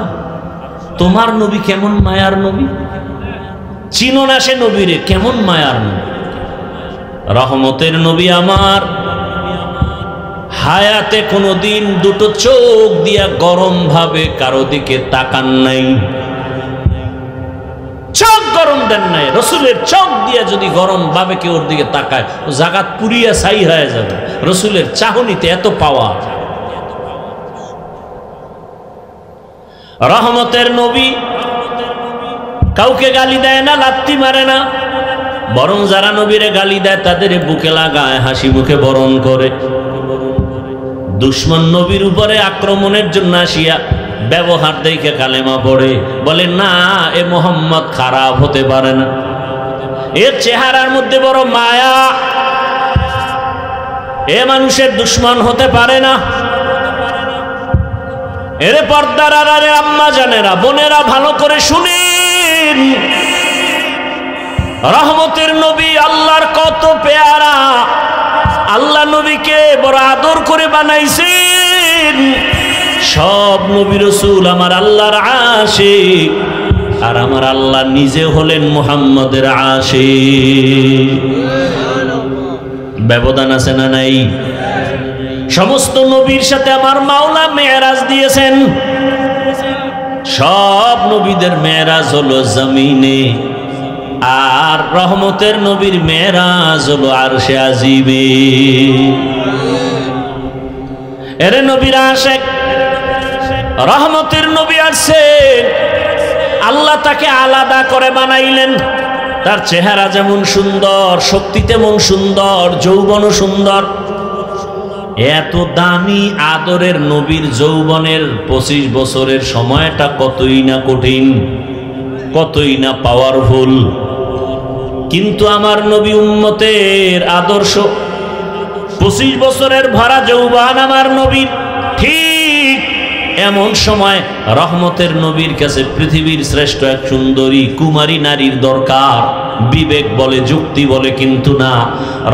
তোমার নবী কেমন মায়ার নবী, চিনো না সে নবীরে, কেমন মায়ার নবী। রহমতের নবী আমার হায়াতে কোনোদিন দুটো চোখ দিয়া গরম ভাবে কারো দিকে তাকান নাই, চোখ গরম দেন নাই। রসুলের চোখ দিয়া যদি গরম ভাবে কেউ ওর দিকে তাকায় ও জাগাত পুরিয়া ছাই হয়ে যাবে। রসুলের চাহনিতে এত পাওয়া। রহমতের নবী কাউকে গালি দেয় না, লাত্তি মারে না, বরং যারা নবীরে গালি দেয় তাদের বুকে লাগায়, হাসি মুখে বরণ করে। দুশ্মন নবীর উপরে আক্রমণের জন্য আসিয়া ব্যবহার দেখে কালেমা পড়ে, বলে না এ মোহাম্মদ খারাপ হতে পারে না, এর চেহারার মধ্যে বড় মায়া, এ মানুষের দুশ্মন হতে পারে না। এরে পর্দার আড়ালে আম্মা জানেরা, বোনেরা ভালো করে শুনেন, রহমতের নবী আল্লাহর কত পেয়ারা, আল্লাহ নবীকে বড় আদর করে বানাইছেন। সব নবী রাসূল আমার আল্লাহর আশিক, আর আমার আল্লাহ নিজে হলেন মুহাম্মদের আশিক। ব্যবধান আছে না নাই? সমস্ত নবীর সাথে আমার মাওলা মেরাজ দিয়েছেন। সব নবীদের মেরাজ হলো জমিনে, আর রহমতের নবীর মেরাজ হলো আরশে আজিমে। এরে নবীর আশিক রহমতের নবী আসছেন, আল্লাহ তাকে আলাদা করে বানাইলেন। তার চেহারা যেমন সুন্দর, শক্তি তেমন সুন্দর, যৌবনও সুন্দর। এত দামি আদরের নবীর যৌবনের 25 বছরের সময়টা কতই না কঠিন, কতই না পাওয়ারফুল। কিন্তু আমার নবী উম্মতের আদর্শ, 25 বছরের ভরা যৌবন আমার নবীর। ঠিক এমন সময় রহমতের নবীর কাছে পৃথিবীর শ্রেষ্ঠ এক সুন্দরী কুমারী নারীর দরকার। বিবেক বলে, যুক্তি বলে, কিন্তু না।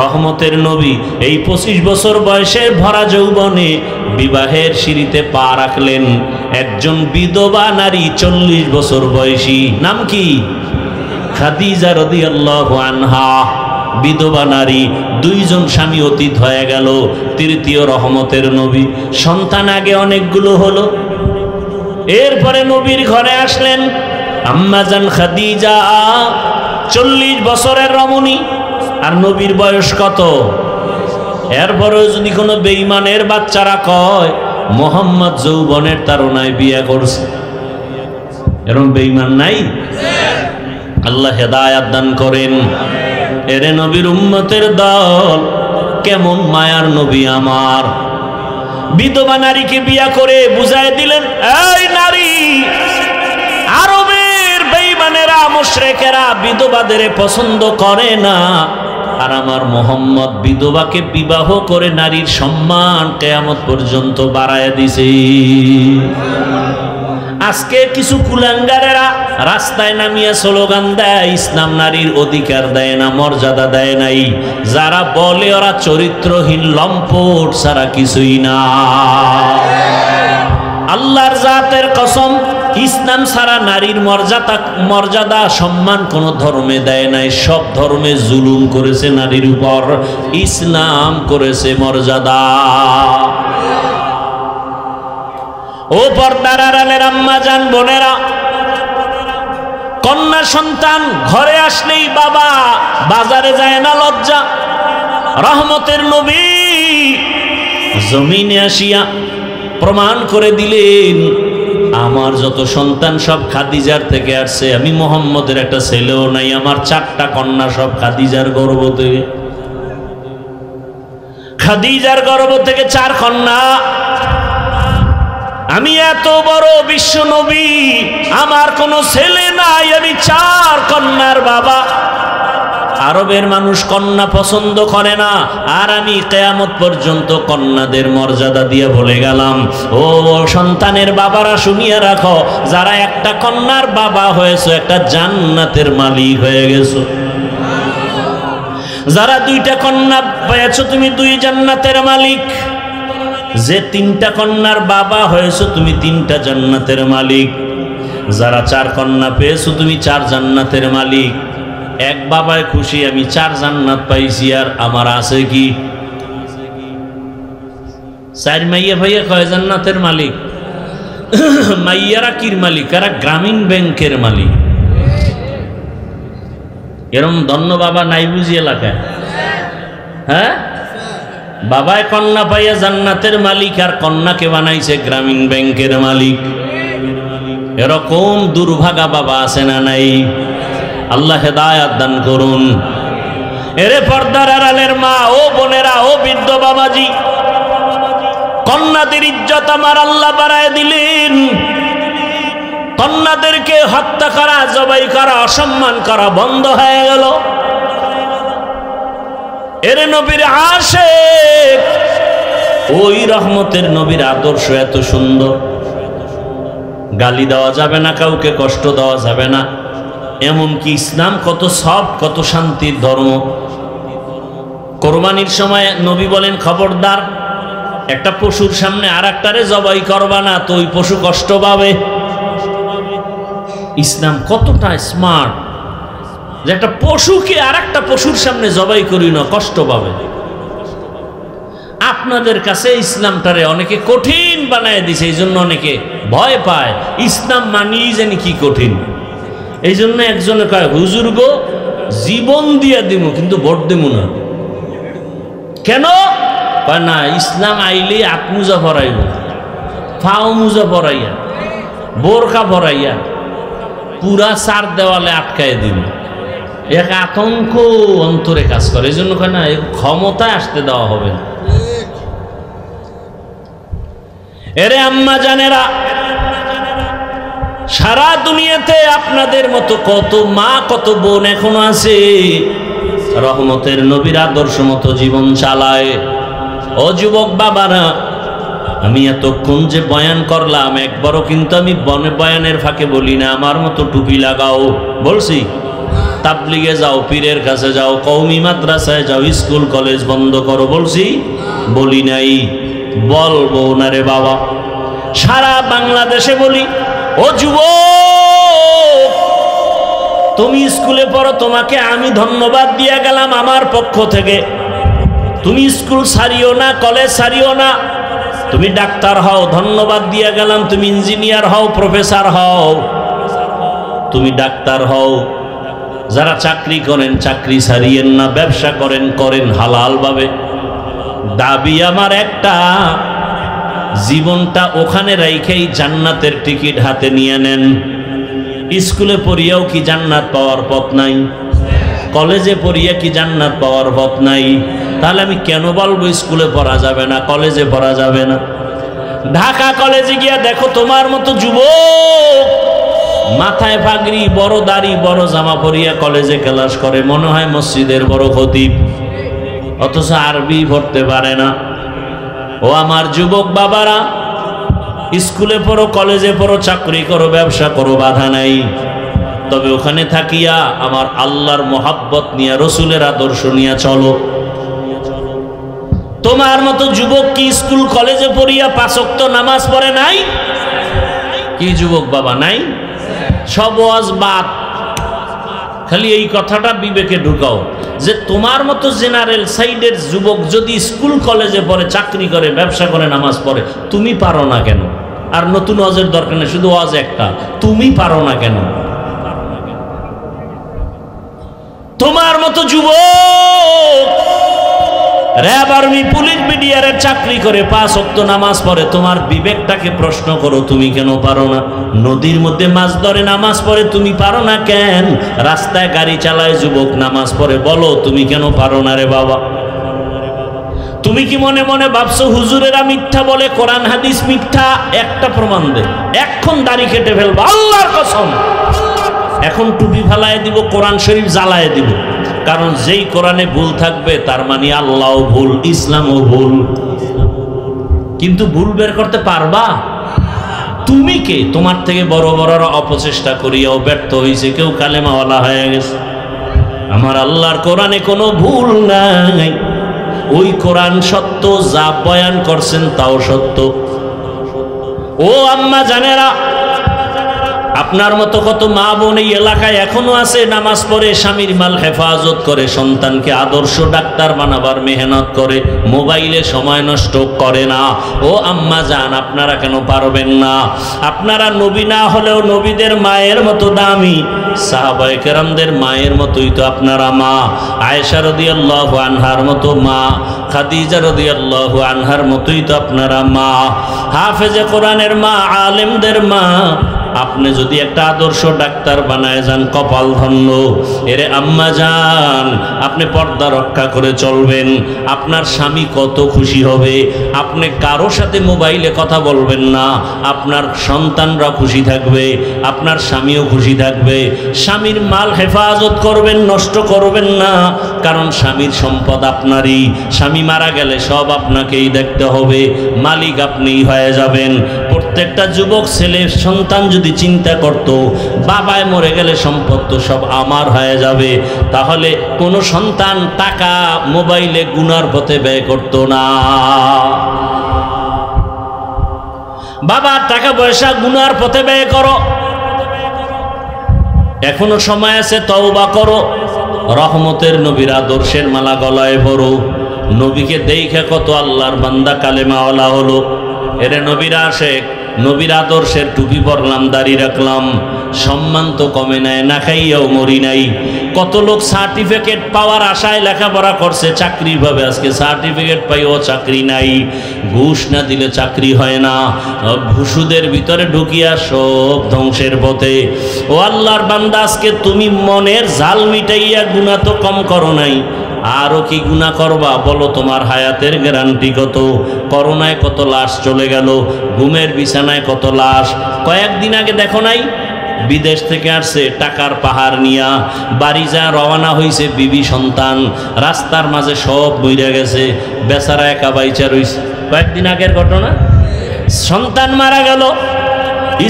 রহমতের নবী এই 25 বছর বয়সের ভরা যৌবনে বিবাহের সিঁড়িতে পা রাখলেন। একজন বিধবা নারী 40 বছর বয়সী, নাম কি? খাদিজা রাদিয়াল্লাহু আনহা। বিধবা নারী, 2 জন স্বামী অতীত হয়ে গেল। তৃতীয় রহমতের নবী, সন্তান আগে অনেকগুলো হলো। এরপরে নবীর ঘরে আসলেন আম্মাজান খাদিজা, 40 বছরের রমণী। আর নবীর বয়স কত? এরপরেও যদি কোনো বেঈমানের বাচ্চারা কয় মোহাম্মদ যৌবনের তারুণায় বিয়ে করছে, এরকম বেঈমান নাই? আল্লাহ হেদায়াত দান করেন। এরে নবীর উম্মতের দল, কেমন মায়ার নবী আমার। বিধবা নারীকে বিয়া করে বুঝায় দিলেন, এই নারী, আরবের বেঈমানেরা মুশরিকেরা বিধবাদের পছন্দ করে না, আর আমার মোহাম্মদ বিধবাকে বিবাহ করে নারীর সম্মান কিয়ামত পর্যন্ত বাড়ায় দিছে। আজকে কিছু কুলাঙ্গারেরা রাস্তায় নামিয়ে স্লোগান দেয় ইসলাম নারীর অধিকার দেয় না, মর্যাদা দেয় নাই। যারা বলে ওরা চরিত্রহীন লম্পট ছাড়া কিছুই না। আল্লাহর জাতের কসম, ইসলাম ছাড়া নারীর মর্যাদা সম্মান কোন ধর্মে দেয় নাই। সব ধর্মে জুলুম করেছে নারীর উপর, ইসলাম করেছে মর্যাদা। ও পর্দার আড়ালের আম্মা জান, বোনেরা, কন্যা সন্তান ঘরে আসলেই বাবা বাজারে যায় না লজ্জা। রহমতের নবী জমিনে আসিয়া প্রমাণ করে দিলেন, আমার যত সন্তান সব খাদিজার থেকে আসছে, আমি মোহাম্মদের একটা ছেলেও নাই। আমার 4টা কন্যা সব খাদিজার গর্ভ থেকে। খাদিজার গর্ভ থেকে 4 কন্যা। আমি এত বড় বিশ্ব নবী, আমার কোনো ছেলে নাই, আমি 4 কন্যার বাবা। আরবের মানুষ কন্যা পছন্দ করে না, আর আমি কিয়ামত পর্যন্ত কন্যাদের মর্যাদা দিয়ে বলে গেলাম, ও সন্তানের বাবারা শুনিয়ে রাখো, যারা একটা কন্যার বাবা হয়েছে একটা জান্নাতের মালিক হয়ে গেছো। যারা 2টা কন্যা পেয়েছো তুমি 2 জান্নাতের মালিক। যে 3টা কন্যার বাবা হয়েছো তুমি 3টা জান্নাতের মালিক, যারা 4 কন্যা পেয়েছো তুমি 4 জান্নাতের মালিক। এক বাবায় খুশি আমি 4 জান্নাত পাইছি, আর আমার আছে কি? 4 মাইয়া ভাইয়া কয় জান্নাতের মালিক? মাইয়ারা কির মালিক? এরা গ্রামীণ ব্যাংকের মালিক। এরম ধন্য বাবা নাই বুঝি এলাকায়? হ্যাঁ, বাবায় কন্যা পাইয়া জান্নাতের মালিক, আর কন্যাকে বানাইছে গ্রামীণ ব্যাংকের মালিক। এরকম দুর্ভাগা বাবা আছে না নাই? আল্লাহ হেদায়াত দান করুন। এরে পর্দার আড়ালের মা ও বোনেরা, ও বৃদ্ধ বাবাজি, কন্যাদের ইজ্জত আমার আল্লাহ বাড়ায় দিলেন। কন্যাদেরকে হত্যা করা, জবাই করা, অসম্মান করা বন্ধ হয়ে গেল। এরে নবীর আশিক, ওই রহমতের নবীর আদর্শ এত সুন্দর, গালি দেওয়া যাবে না, কাউকে কষ্ট দেওয়া যাবে না। এমনকি ইসলাম কত সফট, কত শান্তির ধর্ম। কোরবানির সময় নবী বলেন, খবরদার একটা পশুর সামনে আর একটারে জবাই করবা না, তো ওই পশু কষ্ট পাবে। ইসলাম কতটা স্মার্ট যে একটা পশুকে আর একটা পশুর সামনে জবাই করি না, কষ্ট পাবে। আপনাদের কাছে ইসলামটারে অনেকে কঠিন বানায় দিছে, এই জন্য অনেকে ভয় পায়। ইসলাম মানিয়ে জানি কি কঠিন। এই জন্য একজনে কয়, হুজুর গো জীবন দিয়া দিমু কিন্তু ভোট দিমু না। কেন? না, ইসলাম আইলে আত্মুজা পরাইব, ফাও মুজা পরাইয়া, বোরকা পরাইয়া পুরা 4 দেওয়ালে আটকায় দিব। এক আতঙ্ক অন্তরে কাজ করে। এই জন্য কয় না, ক্ষমতায় আসতে দেওয়া হবে না। এরে আম্মা জানেরা, সারা দুনিয়াতে আপনাদের মতো কত মা, কত বোন এখনো আছে রহমতের নবীর আদর্শ মতো জীবন চালায়। ও যুবক বাবারা, আমি এতক্ষণ যে বয়ান করলাম, একবারও কিন্তু আমি বয়ানের ফাঁকে বলি না আমার মতো টুপি লাগাও। বলছি তাবলিগে যাও, পীরের কাছে যাও, কওমি মাদ্রাসায় যাও, স্কুল কলেজ বন্ধ করো, বলছি? বলি নাই, বলবো না রে বাবা। সারা বাংলাদেশে বলি, ও যুবক তুমি স্কুলে পড়ো, তোমাকে আমি ধন্যবাদ দিয়ে গেলাম আমার পক্ষ থেকে। তুমি স্কুল ছাড়িও না, কলেজ ছাড়িও না, তুমি ডাক্তার হও, ধন্যবাদ দিয়ে গেলাম। তুমি ইঞ্জিনিয়ার হও, প্রফেসর হও, তুমি ডাক্তার হও। যারা চাকরি করেন চাকরি ছাড়িয়েন না, ব্যবসা করেন করেন হালাল ভাবে। দাবি আমার একটা, জীবনটা ওখানে রাইখেই জান্নাতের টিকিট হাতে নিয়ে নেন। স্কুলে পড়িয়াও কি জান্নাত পাওয়ার পথ নাই? কলেজে পড়িয়া কি জান্নাত পাওয়ার পথ নাই? তাহলে আমি কেন বলবো স্কুলে পড়া যাবে না, কলেজে পড়া যাবে না? ঢাকা কলেজে গিয়া দেখো তোমার মতো যুবক মাথায় পাগড়ি, বড় দাড়ি, বড় জামা পরিয়া কলেজে ক্লাস করে, মনে হয় মসজিদের বড় খতিব, অথচ আরবি পড়তে পারে না। ও আমার যুবক বাবারা, স্কুলে পড়ো, কলেজে পড়ো, চাকরি করো, ব্যবসা করো, বাধা নাই। তবে ওখানে থাকিয়া আমার আল্লাহর মোহাব্বত নিয়ে, রসুলের আদর্শ নিয়ে চলো। তোমার মতো যুবক কি স্কুল কলেজে পড়িয়া 5 ওয়াক্ত নামাজ পড়ে নাই? কি যুবক বাবা নাই? সব ওয়াজ বাদ। খালি এই কথাটা বিবেকে ঢুকাও যে তোমার মতো জেনারেল সাইডের যুবক যদি স্কুল কলেজে পড়ে, চাকরি করে, ব্যবসা করে, নামাজ পড়ে, তুমি পারো না কেন? আর নতুন ওয়াজের দরকার নেই, শুধু ওয়াজ একটা, তুমি পারো না কেন? তোমার মতো যুবক র্যাব, আর্মি, পুলিশ, বিডিআরের চাকরি করে, 5 ওয়াক্ত নামাজ পড়ে, তোমার বিবেকটাকে প্রশ্ন করো, তুমি কেন পারো না? নদীর মধ্যে মাছ ধরে নামাজ পড়ে, তুমি পারো না কেন? রাস্তায় গাড়ি চালায় যুবক, নামাজ পড়ে, বলো তুমি কেন পারো না রে বাবা? তুমি কি মনে মনে ভাবছো হুজুরেরা মিথ্যা বলে, কোরআন হাদিস মিথ্যা? একটা প্রমাণ দে, এখন দাড়ি কেটে ফেলবো, আল্লাহর কসম। এখন টুপি ফালায় দিব, কোরআন শরীফ জ্বালায় দিব। কারণ যেই কোরআনে ভুল থাকবে তার মানে আল্লাহও ভুল, ইসলামও ভুল। কিন্তু ভুল বের করতে পারবা তুমি কে? তোমার থেকে বড় বড়রা অপচেষ্টা করিয়াও ব্যর্থ হয়েছে, কেউ কালেমাওয়ালা হয়ে গেছে। আমার আল্লাহর কোরআনে কোনো ভুল নাই। ওই কোরআন সত্য, যা বয়ান করছেন তাও সত্য। ও আম্মা জানেরা, আপনার মতো কত মা বোন এই এলাকায় এখনো আছে, নামাজ পড়ে স্বামীর মাল হেফাজত করে, সন্তানকে আদর্শ ডাক্তার বানাবার মেহনত করে, মোবাইলে সময় নষ্ট করে না। ও আম্মা জান, আপনারা কেন পারবেন না? আপনারা নবী না হলেও নবীদের মায়ের মতো দামি, সাহাবায়ে কেরামদের মায়ের মতোই তো আপনারা মা। আয়েশা রাদিয়াল্লাহু আনহার মতো মা, খাদিজা রাদিয়াল্লাহু আনহার মতোই তো আপনারা মা, হাফেজে কোরআনের মা, আলেমদের মা। আপনি যদি একটা আদর্শ ডাক্তার বানায় যান, কপাল ধন্য। এরে আম্মা জান, আপনি পর্দা রক্ষা করে চলবেন, আপনার স্বামী কত খুশি হবে। আপনি কারো সাথে মোবাইলে কথা বলবেন না, আপনার সন্তানরা খুশি থাকবে, আপনার স্বামীও খুশি থাকবে। স্বামীর মাল হেফাজত করবেন, নষ্ট করবেন না, কারণ স্বামীর সম্পদ আপনারই। স্বামী মারা গেলে সব আপনাকেই দেখতে হবে, মালিক আপনিই হয়ে যাবেন। প্রত্যেকটা যুবক ছেলে সন্তান যদি চিন্তা করত বাবায় মরে গেলে সম্পদ তো সব আমার হয়ে যাবে, তাহলে কোনো সন্তান টাকা মোবাইলে গুনার পথে ব্যয় করত না। বাবা টাকা পয়সা গুনার পথে ব্যয় করো, এখনো সময় আছে, তওবা করো। রহমতের নবীর আদর্শের মালা গলায় পরো। নবীকে দেখে কত আল্লাহর বান্দা কালেমাওয়ালা হলো। এরে নবীর আশেক, নবীর আদর্শের টুপি পরলাম, দাড়ি রাখলাম, সম্মান তো কমে নাই, না খাইয়াও মরি নাই। কত লোক সার্টিফিকেট পাওয়ার আশায় লেখাপড়া করছে, চাকরির ভাবে আজকে সার্টিফিকেট পাইও চাকরি নাই। ঘুষ না দিলে চাকরি হয় না, ঘুষুদের ভিতরে ঢুকিয়া সব ধ্বংসের পথে। ও আল্লাহর বান্দা, আজকে তুমি মনের জাল মিটাইয়া গুনাহ তো কম করো নাই, আরো কি গুনাহ করবা বলো? তোমার হায়াতের গ্যারান্টি কত? করোনায় কত লাশ চলে গেল, ঘুমের বিছানায় কত লাশ। কয়েকদিন আগে দেখো নাই, বিদেশ থেকে আসছে টাকার পাহাড় নিয়া, বাড়ি যা রওনা হয়েছে বিবি সন্তান, রাস্তার মাঝে সব মইরা গেছে, বেচারা একা বাইচা রইছে। কয়েকদিন আগের ঘটনা, সন্তান মারা গেল,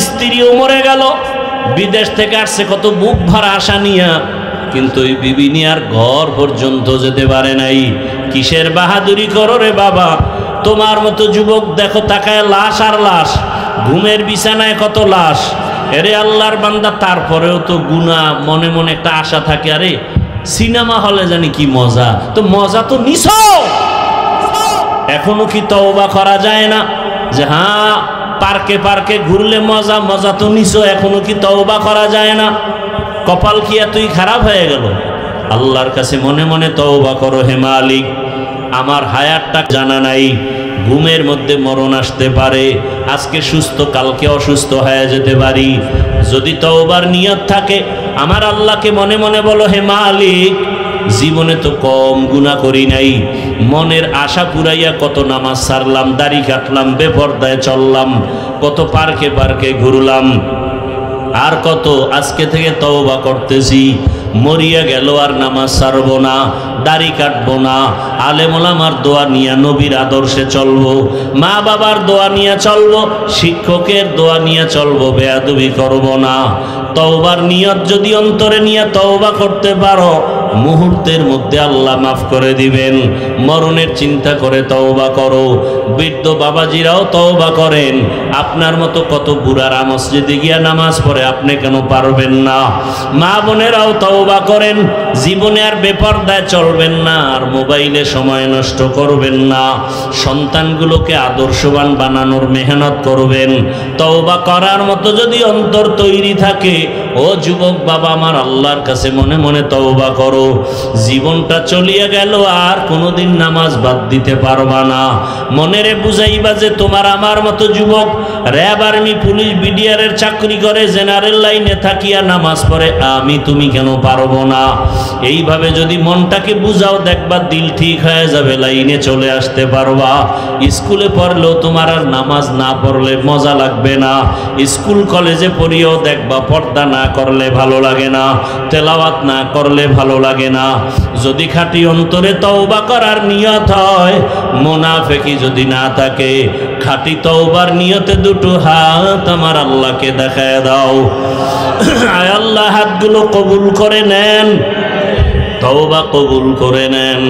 স্ত্রীও মরে গেল, বিদেশ থেকে আসছে কত বুক ভরা আশা নিয়া, কিন্তু ওই বিবি নিয়ার ঘর পর্যন্ত যেতে পারে নাই। কিসের বাহাদুরি করো রে বাবা? তোমার মতো যুবক দেখো তাকায় লাশ আর লাশ, ঘুমের বিছানায় কত লাশ। এরে আল্লাহর বান্দা, তারপরেও তো গুনাহ, মনে মনে একটা আশা থাকে, আরে সিনেমা হলে জানি কি মজা, তো মজা তো নিছো, এখনো কি তওবা করা যায় না? যে হ্যাঁ, পার্কে পার্কে ঘুরলে মজা, মজা তো নিছো, এখনো কি তওবা করা যায় না? কপাল কি এতই খারাপ হয়ে গেল? আল্লাহর কাছে মনে মনে তওবা করো, হে মালিক, আমার হায়াতটা জানা নাই, ঘুমের মধ্যে মরণ আসতে পারে, আজকে সুস্থ কালকে অসুস্থ হয়ে যেতে পারি। যদি তওবার নিয়ত থাকে, আমার আল্লাহকে মনে মনে বলো, হে মালিক, জীবনে তো কম গুনাহ করি নাই, মনের আশা পুরাইয়া কত নামাজ ছাড়লাম, দাড়ি কাটলাম, বেপরদায় চললাম, কত পার্কে পার্কে ঘুরলাম, আর কত আজকে থেকে তওবা করতেছি, মরিয়া গেল আর নামাজ ছাড়বো না, দাড়ি কাটবো না, আলেম ওলামার দোয়া নিয়ে নবীর আদর্শে চলবো, মা বাবার দোয়া নিয়ে চলবো, শিক্ষকের দোয়া নিয়ে চলবো, বেয়াদবি করবো না। তওবার নিয়ত যদি অন্তরে নিয়ে তওবা করতে পারো, মুহূর্তের মধ্যে আল্লাহ মাফ করে দিবেন। মরণের চিন্তা করে তওবা করো। বৃদ্ধ বাবাজিরাও তওবা করেন, আপনার মতো কত বুড়ারা মসজিদে গিয়া নামাজ পড়ে, আপনি কেন পারবেন না? মা বোনেরাও তওবা করেন, জীবনে আর বেপরদায় চলবেন না, আর মোবাইলে সময় নষ্ট করবেন না, সন্তানগুলোকে আদর্শবান বানানোর মেহনত করবেন। তওবা করার মতো যদি অন্তর তৈরি থাকে, ও যুবক বাবা আমার, আল্লাহর কাছে মনে মনে তওবা করো। জীবনটা চলিয়া গেল, আর কোনোদিন নামাজ বাদ দিতে পারবা না। মনেরে বুঝাইবা যে তোমার আমার মতো যুবক র্যাব, আর্মি, পুলিশ, বিডিআরের চাকরি করে, জেনারেল লাইনে থাকিয়া নামাজ পড়ে, আমি তুমি কেন পারবো না? এইভাবে যদি মনটাকে বুঝাও, দেখবা দিল ঠিক হয়ে যাবে, লাইনে চলে আসতে পারবা। স্কুলে পড়লেও তোমার আর নামাজ না পড়লে মজা লাগবে না। স্কুল কলেজে পড়িয়েও দেখবা পর্দা না করলে ভালো লাগে না, তেলাওয়াত না করলে ভালো লাগে না। যদি খাঁটি অন্তরে তওবা করার নিয়ত হয়, মুনাফিকি যদি না থাকে, খাঁটি তওবার নিয়তে দুটো হাত আমার আল্লাহকে দেখায় দাও। আয় আল্লাহ, হাতগুলো কবুল করে নেন, তওবা কবুল করে নেন।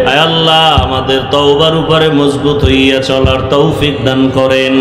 আয় আল্লাহ আমাদের তওবার উপরে মজবুত হইয়া চলার তৌফিক দান করেন।